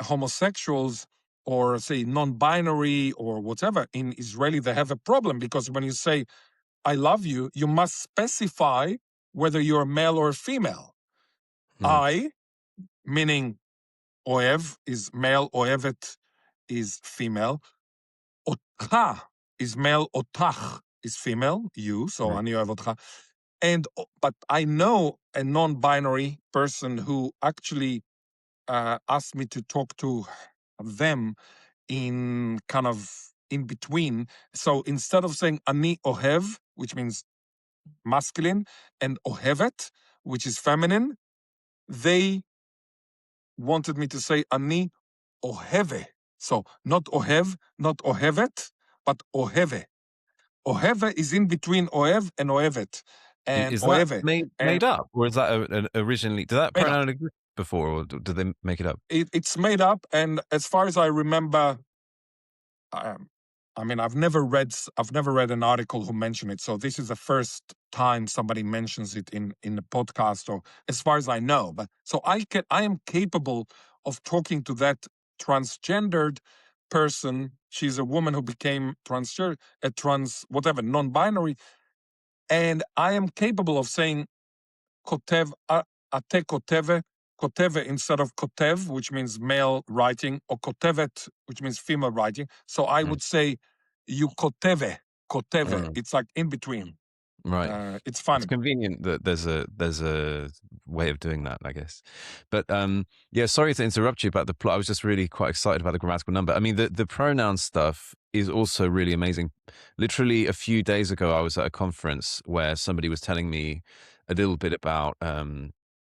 homosexuals or say non-binary or whatever in Israeli, they have a problem because when you say I love you, you must specify whether you're a male or a female. I, meaning oev is male, oevet is female, otcha is male, otach is female, you, so ani oev otcha. And but I know a non-binary person who actually asked me to talk to them in kind of in between. So instead of saying ani ohev, which means masculine, and ohevet, which is feminine, they wanted me to say ani oheve. So not ohev, not ohevet, but oheve. Oheve is in between ohev and ohevet. And Is that oheve. made And up, or is that originally? Did that made up. pronoun exist before, or did they make it up? It's made up. And as far as I remember, I mean, I've never read an article who mentioned it. So this is the first time somebody mentions it in the podcast, or as far as I know. But so I am capable of talking to that transgendered person. She's a woman who became whatever, non-binary, and I am capable of saying kotev, ate koteve, koteve instead of kotev, which means male writing, or kotevet, which means female writing. So I would say you koteve. Mm. It's like in between. Right. It's It's funny. convenient that there's a way of doing that, I guess. But yeah, sorry to interrupt you about the plot. I was just really quite excited about the grammatical number. I mean, the pronoun stuff is also really amazing. Literally a few days ago, I was at a conference where somebody was telling me a little bit about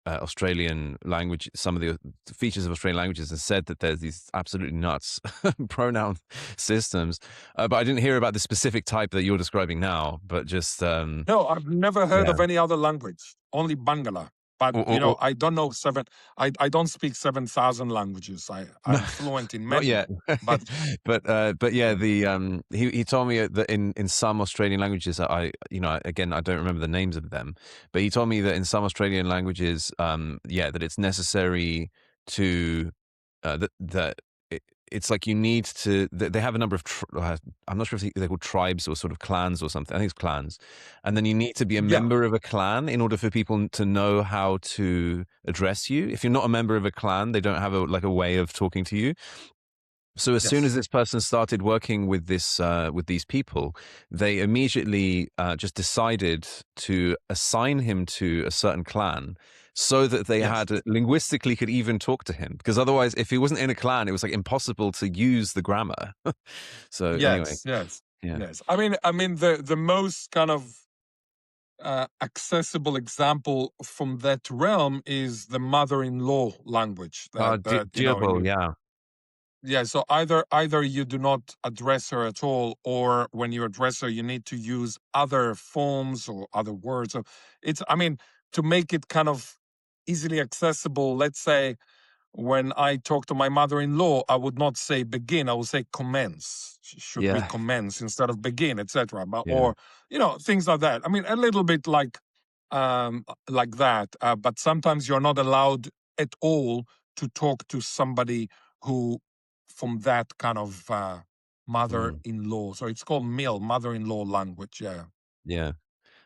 Australian language, some of the features of Australian languages, and said that there's these absolutely nuts pronoun systems. But I didn't hear about the specific type that you're describing now, but just No, I've never heard yeah. of any other language, only Barngarla. But I don't know I don't speak 7,000 languages. I'm fluent in Not many, yet. but but yeah, the he told me that in some Australian languages that again I don't remember the names of them, but he told me that in some Australian languages that it's necessary to that it's like you need to they have a number of I'm not sure if they're called tribes or sort of clans or something. I think it's clans, and then you need to be a yeah, member of a clan in order for people to know how to address you. If you're not a member of a clan, they don't have a way of talking to you. So as soon as yes, this person started working with these people, they immediately just decided to assign him to a certain clan, so that they yes. had linguistically could even talk to him. Because otherwise, if he wasn't in a clan, it was like impossible to use the grammar. So anyway, Yes, yes, yeah. yes. I mean, the most kind of accessible example from that realm is the mother-in-law language. Geobo, yeah, Yeah. So either you do not address her at all, or when you address her, you need to use other forms or other words. So I mean, to make it kind of easily accessible. Let's say, when I talk to my mother-in-law, I would not say begin. I would say commence. Should we yeah, commence instead of begin, etc. But yeah. or things like that. I mean, a little bit like that. But sometimes you're not allowed at all to talk to somebody who from that kind of Mm, mother-in-law. So it's called mother-in-law language. Yeah. yeah.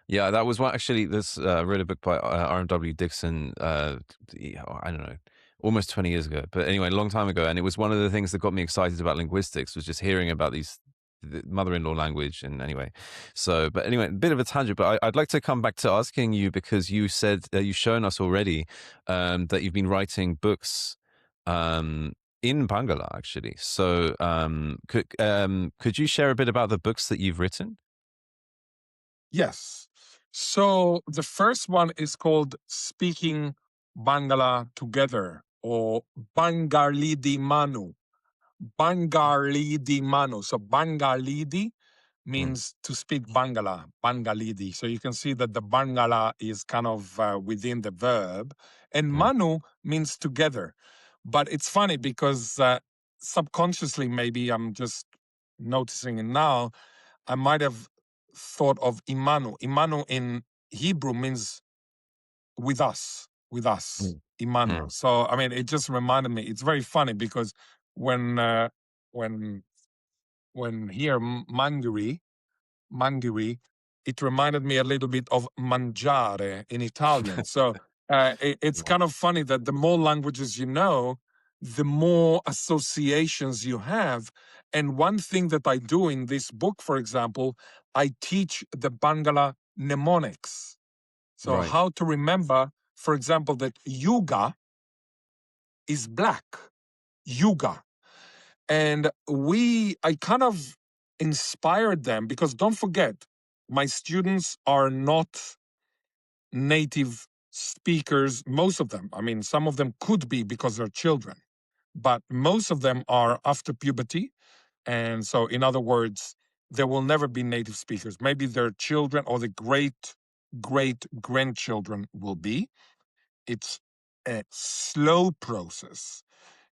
Yeah, that was what actually this I read a book by R.M.W. Dixon I don't know, almost 20 years ago. But anyway, a long time ago, and it was one of the things that got me excited about linguistics was just hearing about the mother-in-law language. And anyway, but anyway, a bit of a tangent, but I'd like to come back to asking you, because you said you've shown us already that you've been writing books in Bangala, actually. So could you share a bit about the books that you've written? Yes. So the first one is called Speaking Bangala Together, or Bangarlidi Manu. Bangarlidi Manu. So Bangarlidi Mm, means to speak Bangala, Bangalidi. So you can see that the Bangala is kind of within the verb, and mm, Manu means together. But it's funny because subconsciously, maybe I'm just noticing it now, I might have thought of Imanu. Imanu in Hebrew means with us, mm, Imanu. mm, So I mean, it just reminded me. It's very funny because when uh, when when here Mangiri, it reminded me a little bit of mangiare in Italian. So it's wow. kind of funny that the more languages you know, the more associations you have. And one thing that I do in this book, for example, I teach the Bangala mnemonics. So Right. how to remember, for example, that yuga is black. Yuga. And I kind of inspired them, because don't forget, my students are not native speakers, most of them, I mean, some of them could be because they're children, but most of them are after puberty. And so, in other words, there will never be native speakers. Maybe their children or the great grandchildren will be. It's a slow process.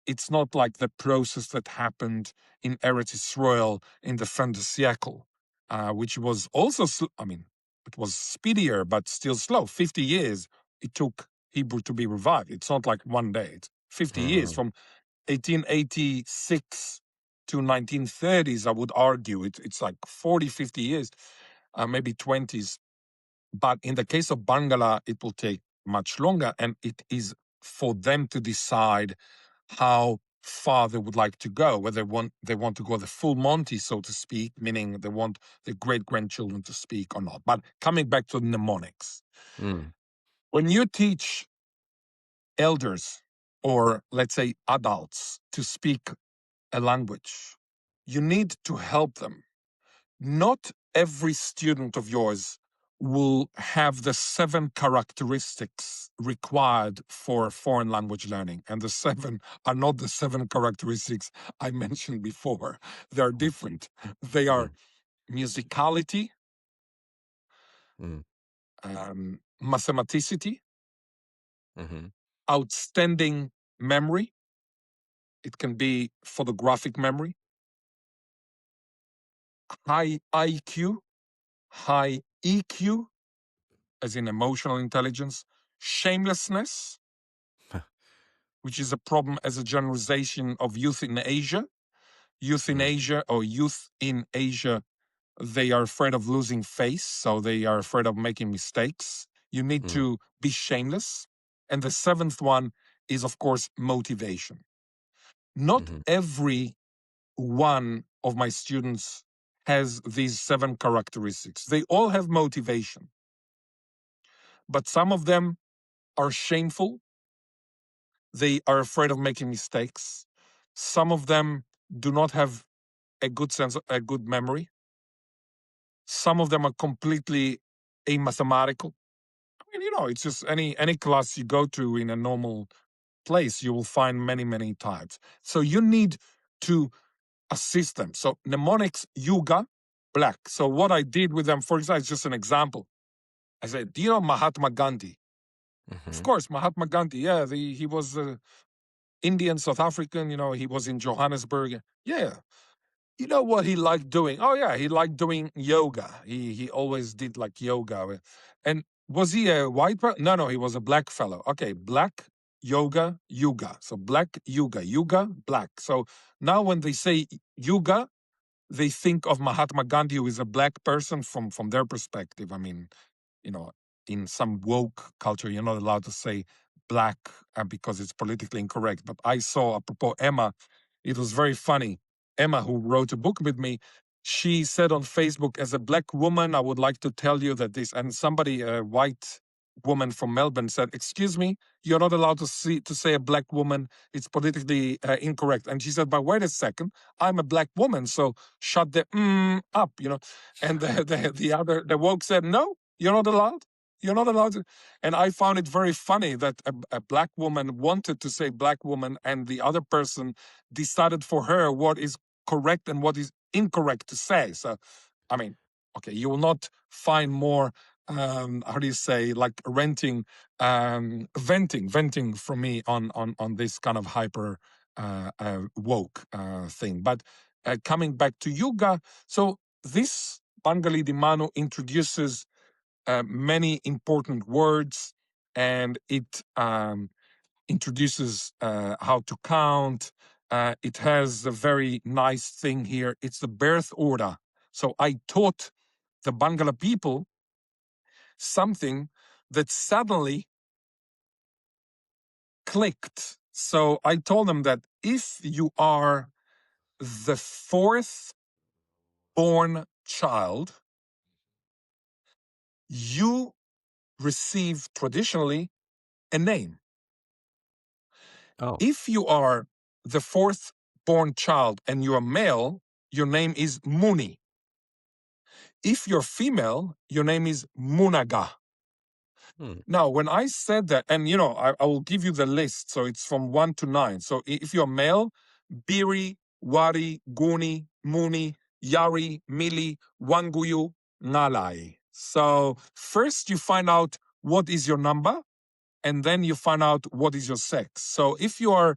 It's not like the process that happened in Eretz Israel in the fin de siècle, which was also, I mean, it was speedier, but still slow. 50 years it took Hebrew to be revived. It's not like one day. It's 50 years from 1886 to 1930s, I would argue. It's like 40, 50 years, maybe 20s. But in the case of Barngarla, it will take much longer, and it is for them to decide how far they would like to go, whether they want to go the full Monty, so to speak, meaning they want the great-grandchildren to speak or not. But coming back to mnemonics, when you teach elders or, let's say, adults to speak a language, you need to help them. Not every student of yours will have the 7 characteristics required for foreign language learning. And the 7 are not the 7 characteristics I mentioned before. They're different. They are musicality, mathematicity, outstanding memory. It can be photographic memory, high IQ, high EQ, as in emotional intelligence, shamelessness, which is a problem as a generalization of youth in Asia. Youth in Asia or youth in Asia, they are afraid of losing face, so they are afraid of making mistakes. You need to be shameless. And the 7th one is, of course, motivation. Not every one of my students has these 7 characteristics. They all have motivation, but some of them are shameful. They are afraid of making mistakes. Some of them do not have a good memory. Some of them are completely amathematical. I mean, it's just any class you go to in a normal place, you will find many, many types. So you need to assist them. So mnemonics, Yuga, black. So what I did with them, for example, is just an example. I said, do you know Mahatma Gandhi? Of course, Mahatma Gandhi. Yeah, he was Indian, South African. He was in Johannesburg. Yeah. You know what he liked doing? Oh yeah, he liked doing yoga. He always did like yoga. And was he a white person? No, he was a black fellow. Okay, black yoga, yuga. So black yuga, black. So now when they say yuga, they think of Mahatma Gandhi, who is a black person from their perspective. I mean, in some woke culture, you're not allowed to say black because it's politically incorrect. But I saw, apropos Emma, it was very funny. Emma, who wrote a book with me, she said on Facebook, as a black woman, I would like to tell you that this, and somebody, a white woman from Melbourne, said, excuse me, you're not allowed to say a black woman. It's politically incorrect. And she said, but wait a second, I'm a black woman, so shut the up, And the woke said, no, you're not allowed. You're not allowed to. And I found it very funny that a black woman wanted to say black woman, and the other person decided for her what is correct and what is incorrect to say. So, I mean, okay, you will not find more, how do you say, like venting from me on this kind of hyper woke thing. But coming back to yoga, so this Bangali Dimano introduces many important words, and it introduces how to count. It has a very nice thing here. It's the birth order. So I taught the Bangla people something that suddenly clicked. So I told them that if you are the 4th born child, you receive traditionally a name. Oh. If you are the 4th born child and you're male, your name is Muni. If you're female, your name is Munaga. Hmm. Now, when I said that, and I will give you the list. So it's from 1 to 9. So if you're male, Biri, Wari, Guni, Muni, Yari, Mili, Wanguyu, Ngalai. So first you find out what is your number, and then you find out what is your sex. So if you are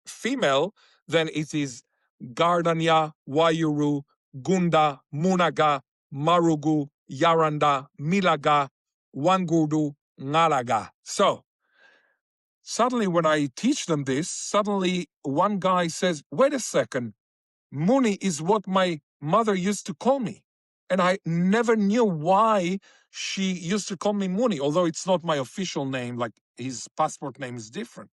female, then it is Gardania, Wayuru, Gunda, Munaga, Marugu, Yaranda, Milaga, Wangudu, Ngalaga. So suddenly when I teach them this, suddenly one guy says, wait a second, Muni is what my mother used to call me. And I never knew why she used to call me Muni, although it's not my official name, like his passport name is different.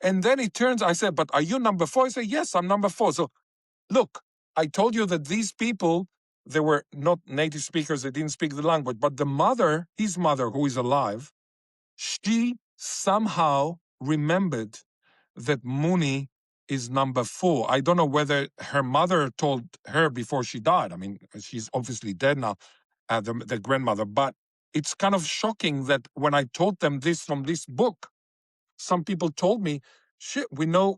And then it turns, I said, but are you number 4? I said, yes, I'm number 4. So look, I told you that these people, they were not native speakers, they didn't speak the language, but the mother, his mother, who is alive, she somehow remembered that Muni is number 4. I don't know whether her mother told her before she died. I mean, she's obviously dead now, the grandmother, but it's kind of shocking that when I told them this from this book, some people told me, shit, we know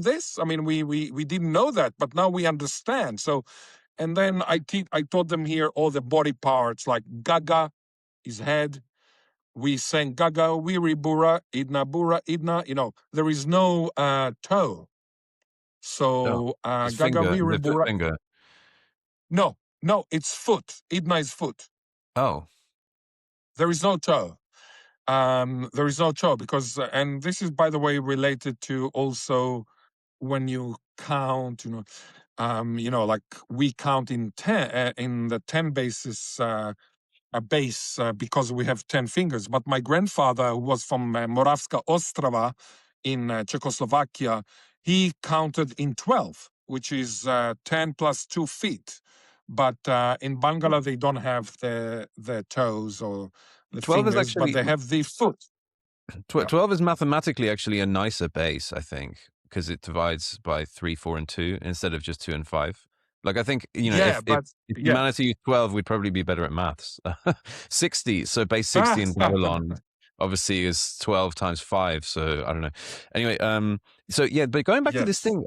this. I mean, we didn't know that, but now we understand. So, and then I taught them here all the body parts, like Gaga is head. We sang Gaga, Wiri Bura, Idna. There is no toe. Oh, So his Gaga, finger, Wiri the foot Bura. finger. No, it's foot. Idna is foot. Oh, There is no toe. There is no toe because, and this is, by the way, related to also when you count, like we count in 10, in the 10 basis a base because we have 10 fingers. But my grandfather, who was from Moravska Ostrava in Czechoslovakia, he counted in 12, which is 10 plus 2 feet. But in Bangala, they don't have the toes or the 12 is fingers, but actually they have the foot. Yeah. 12 is mathematically actually a nicer base, I think, because it divides by 3, 4, and 2 instead of just 2 and 5. Like, I think, Yeah, but if yeah. humanity used 12, we'd probably be better at maths. 60, so base 60 in Babylon obviously is 12 times 5, so I don't know. Anyway, so yeah, but going back to this Yes. thing,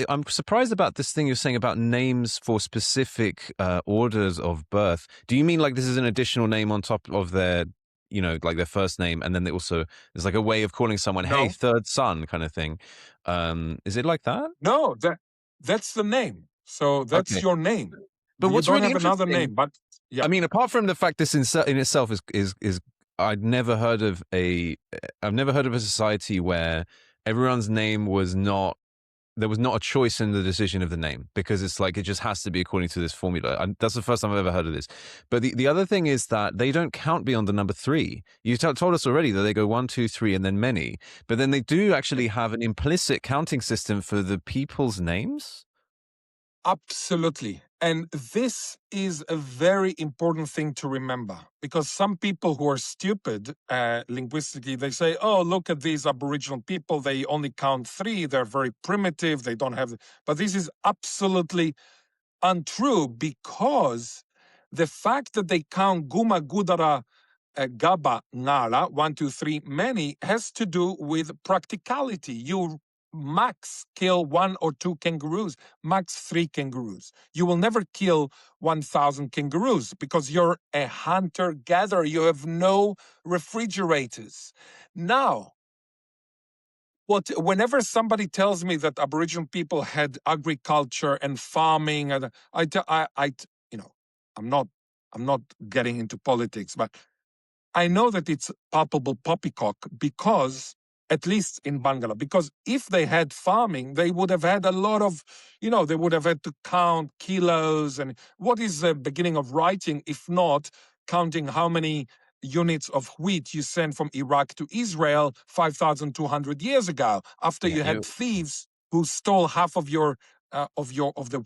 I'm surprised about this thing you're saying about names for specific orders of birth. Do you mean like this is an additional name on top of their, like their first name, and then they also, there's like a way of calling someone, hey, No, third son kind of thing. Is it like that? no, that's the name. So that's Okay. your name. But You what's don't really have another interesting, name, but yeah. I mean, apart from the fact this in itself is I'd never heard of I've never heard of a society where everyone's name was not, there was not a choice in the decision of the name, because it's like it just has to be according to this formula. And that's the first time I've ever heard of this. But the other thing is that they don't count beyond the number 3. You told us already that they go 1, 2, 3, and then many. But then they do actually have an implicit counting system for the people's names. Absolutely. And this is a very important thing to remember, because some people who are stupid linguistically, they say, oh, look at these Aboriginal people. They only count 3. They're very primitive. They don't have. But this is absolutely untrue, because the fact that they count Guma, Gudara, Gaba, Ngala, 1, 2, 3, many, has to do with practicality. You max kill 1 or 2 kangaroos, max 3 kangaroos. You will never kill 1,000 kangaroos because you're a hunter-gatherer. You have no refrigerators. Now, whenever somebody tells me that Aboriginal people had agriculture and farming, and I'm not getting into politics, but I know that it's palpable poppycock, because, at least in Bangala, because if they had farming, they would have had a lot of, they would have had to count kilos. And what is the beginning of writing if not counting how many units of wheat you sent from Iraq to Israel 5,200 years ago, after Yeah, you had thieves who stole half of the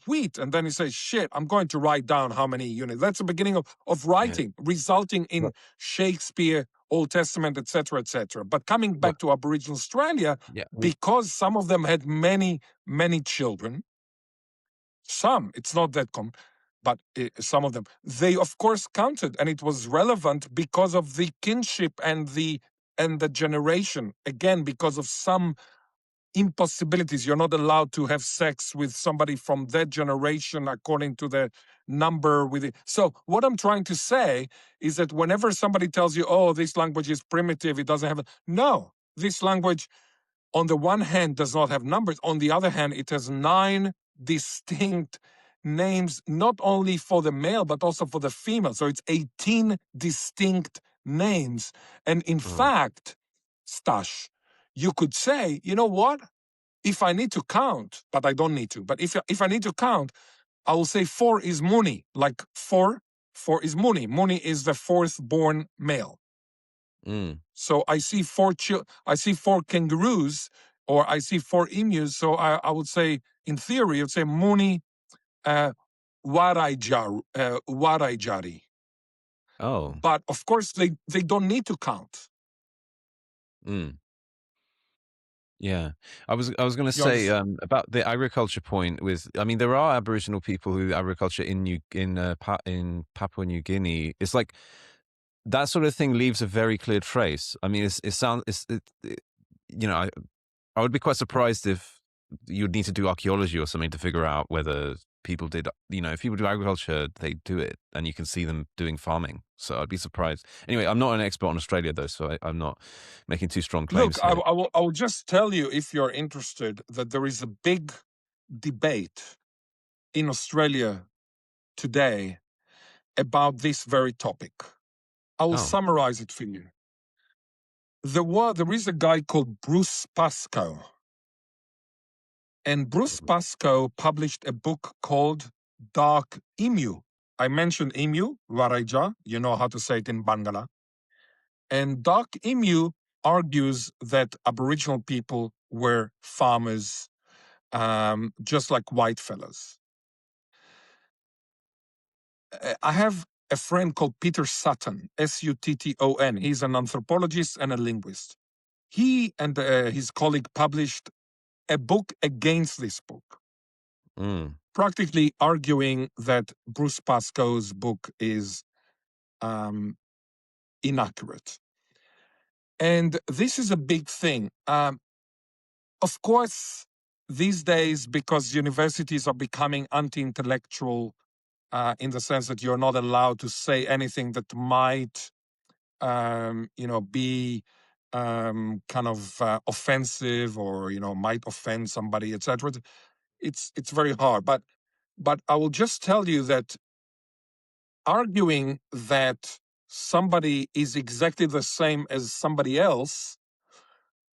wheat, and then you say, shit, I'm going to write down how many units. That's the beginning of writing, resulting in Shakespeare, Old Testament, etc., etc. But coming back to Aboriginal Australia, yeah. because some of them had many children, some, it's not that common, but some of them, they of course counted, and it was relevant because of the kinship and the generation. Again, because of some impossibilities. You're not allowed to have sex with somebody from that generation according to the number with it. So what I'm trying to say is that whenever somebody tells you, oh, this language is primitive, it doesn't have no, this language on the one hand does not have numbers. On the other hand, it has 9 distinct names, not only for the male, but also for the female. So it's 18 distinct names. And in fact, Stash, you could say, you know what? If I need to count, but I don't need to, but if I need to count, I will say 4 is Muni, like 4 is Muni. Muni is the 4th born male. So I see 4 kangaroos, or I see 4 emus. So I would say, in theory, I would say Muni Waraijari. Oh. But of course, they don't need to count. Yeah, I was going to You say understand? about the agriculture point. I mean, there are Aboriginal people who agriculture in Papua New Guinea. It's like that sort of thing leaves a very clear trace. I mean, you know, I would be quite surprised if you'd need to do archaeology or something to figure out whether people did, if people do agriculture, they do it, and you can see them doing farming. So I'd be surprised. Anyway, I'm not an expert on Australia though, so I'm not making too strong claims Look, here. I will just tell you, if you're interested, that there is a big debate in Australia today about this very topic. I will summarize it for you. There is a guy called Bruce Pascoe, and Bruce Pascoe published a book called Dark Emu. I mentioned emu, Waraija, you know how to say it in Barngarla. And Dark Emu argues that Aboriginal people were farmers, just like white fellas. I have a friend called Peter Sutton, Sutton. He's an anthropologist and a linguist. He and his colleague published a book against this book, practically arguing that Bruce Pascoe's book is inaccurate. And this is a big thing. Of course, these days, because universities are becoming anti-intellectual, in the sense that you're not allowed to say anything that might, be kind of offensive, or might offend somebody, etc. It's very hard. But I will just tell you that arguing that somebody is exactly the same as somebody else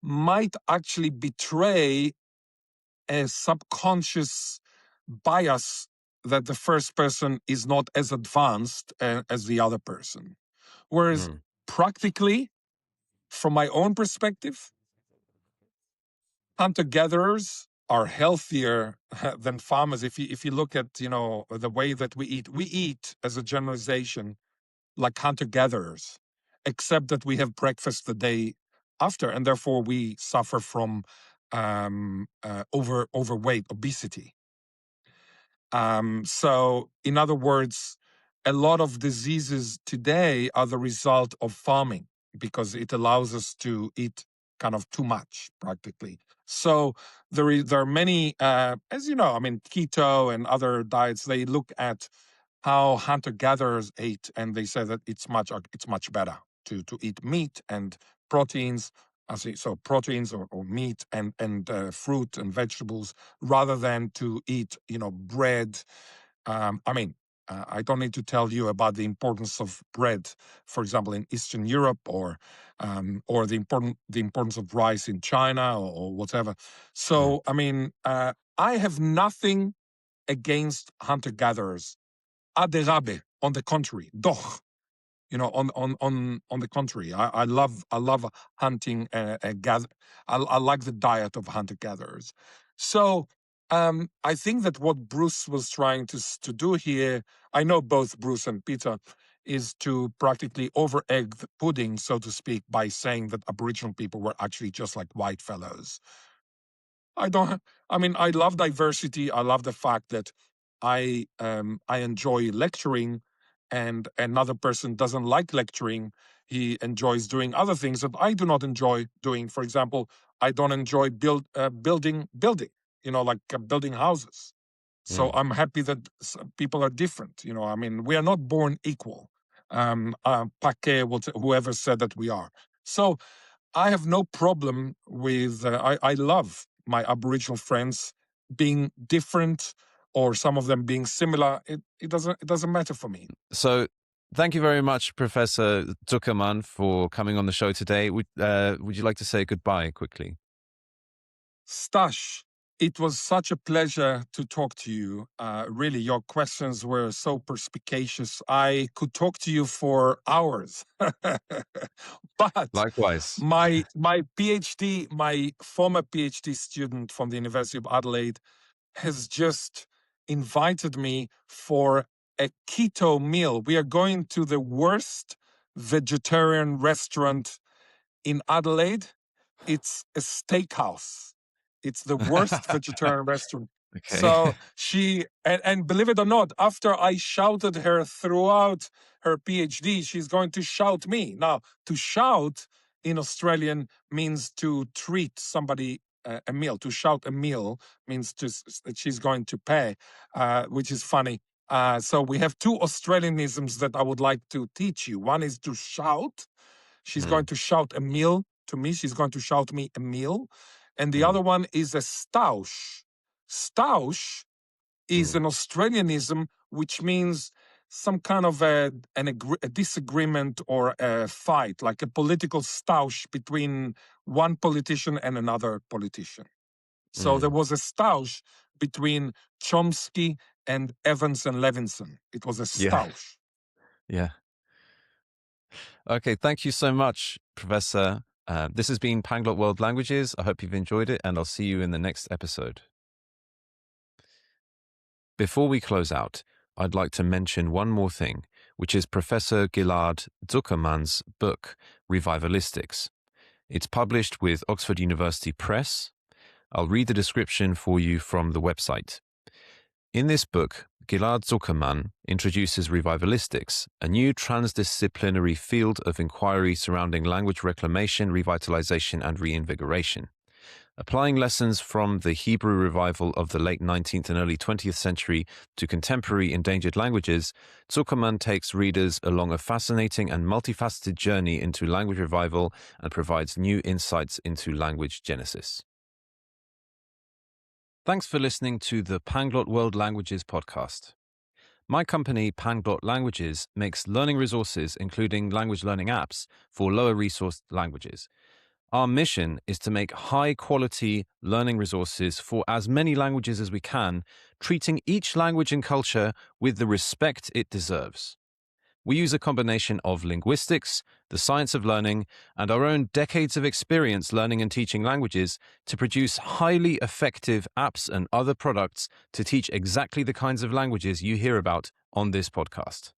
might actually betray a subconscious bias that the first person is not as advanced as the other person. Whereas practically, from my own perspective, hunter-gatherers are healthier than farmers. If you look at the way that we eat as a generalization like hunter-gatherers, except that we have breakfast the day after, and therefore we suffer from overweight, obesity. So, in other words, a lot of diseases today are the result of farming, because it allows us to eat kind of too much, practically. So there are many, as you know, I mean, keto and other diets, they look at how hunter-gatherers ate, and they say that it's much better to eat meat and proteins. So proteins or meat and fruit and vegetables, rather than to eat bread. I don't need to tell you about the importance of bread, for example, in Eastern Europe, or the importance of rice in China, or whatever. So I have nothing against hunter-gatherers. Aderabe, on the contrary, doch. On the contrary, I love hunting. I like the diet of hunter-gatherers. So I think that what Bruce was trying to do here, I know both Bruce and Peter, is to practically over-egg the pudding, so to speak, by saying that Aboriginal people were actually just like white fellows. I love diversity. I love the fact that I enjoy lecturing, and another person doesn't like lecturing. He enjoys doing other things that I do not enjoy doing. For example, I don't enjoy building, like building houses. So I'm happy that people are different. I mean, we are not born equal. Paquet, whoever said that we are. So I have no problem with. I love my Aboriginal friends being different, or some of them being similar. It doesn't matter for me. So thank you very much, Professor Zuckermann, for coming on the show today. Would you like to say goodbye quickly? Stash, it was such a pleasure to talk to you. Really, your questions were so perspicacious. I could talk to you for hours. But Likewise. my PhD, my former PhD student from the University of Adelaide, has just invited me for a keto meal. We are going to the worst vegetarian restaurant in Adelaide. It's a steakhouse. It's the worst vegetarian restaurant. Okay. So she, and believe it or not, after I shouted her throughout her PhD, she's going to shout me. Now, to shout in Australian means to treat somebody a meal. To shout a meal means that she's going to pay, which is funny. So we have two Australianisms that I would like to teach you. One is to shout. She's going to shout a meal to me. She's going to shout me a meal. And the other one is a stoush. Stoush is an Australianism, which means some kind of a disagreement or a fight, like a political stoush between one politician and another politician. So there was a stoush between Chomsky and Evans and Levinson. It was a stoush. Yeah. Okay, thank you so much, Professor. This has been Panglot World Languages. I hope you've enjoyed it, and I'll see you in the next episode. Before we close out, I'd like to mention one more thing, which is Professor Ghil'ad Zuckermann's book, Revivalistics. It's published with Oxford University Press. I'll read the description for you from the website. In this book, Ghil'ad Zuckermann introduces revivalistics, a new transdisciplinary field of inquiry surrounding language reclamation, revitalization, and reinvigoration. Applying lessons from the Hebrew revival of the late 19th and early 20th century to contemporary endangered languages, Zuckermann takes readers along a fascinating and multifaceted journey into language revival and provides new insights into language genesis. Thanks for listening to the Panglot World Languages podcast. My company, Panglot Languages, makes learning resources, including language learning apps, for lower-resourced languages. Our mission is to make high-quality learning resources for as many languages as we can, treating each language and culture with the respect it deserves. We use a combination of linguistics, the science of learning, and our own decades of experience learning and teaching languages to produce highly effective apps and other products to teach exactly the kinds of languages you hear about on this podcast.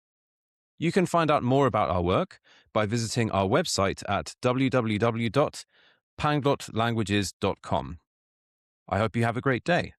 You can find out more about our work by visiting our website at www.panglotlanguages.com. I hope you have a great day.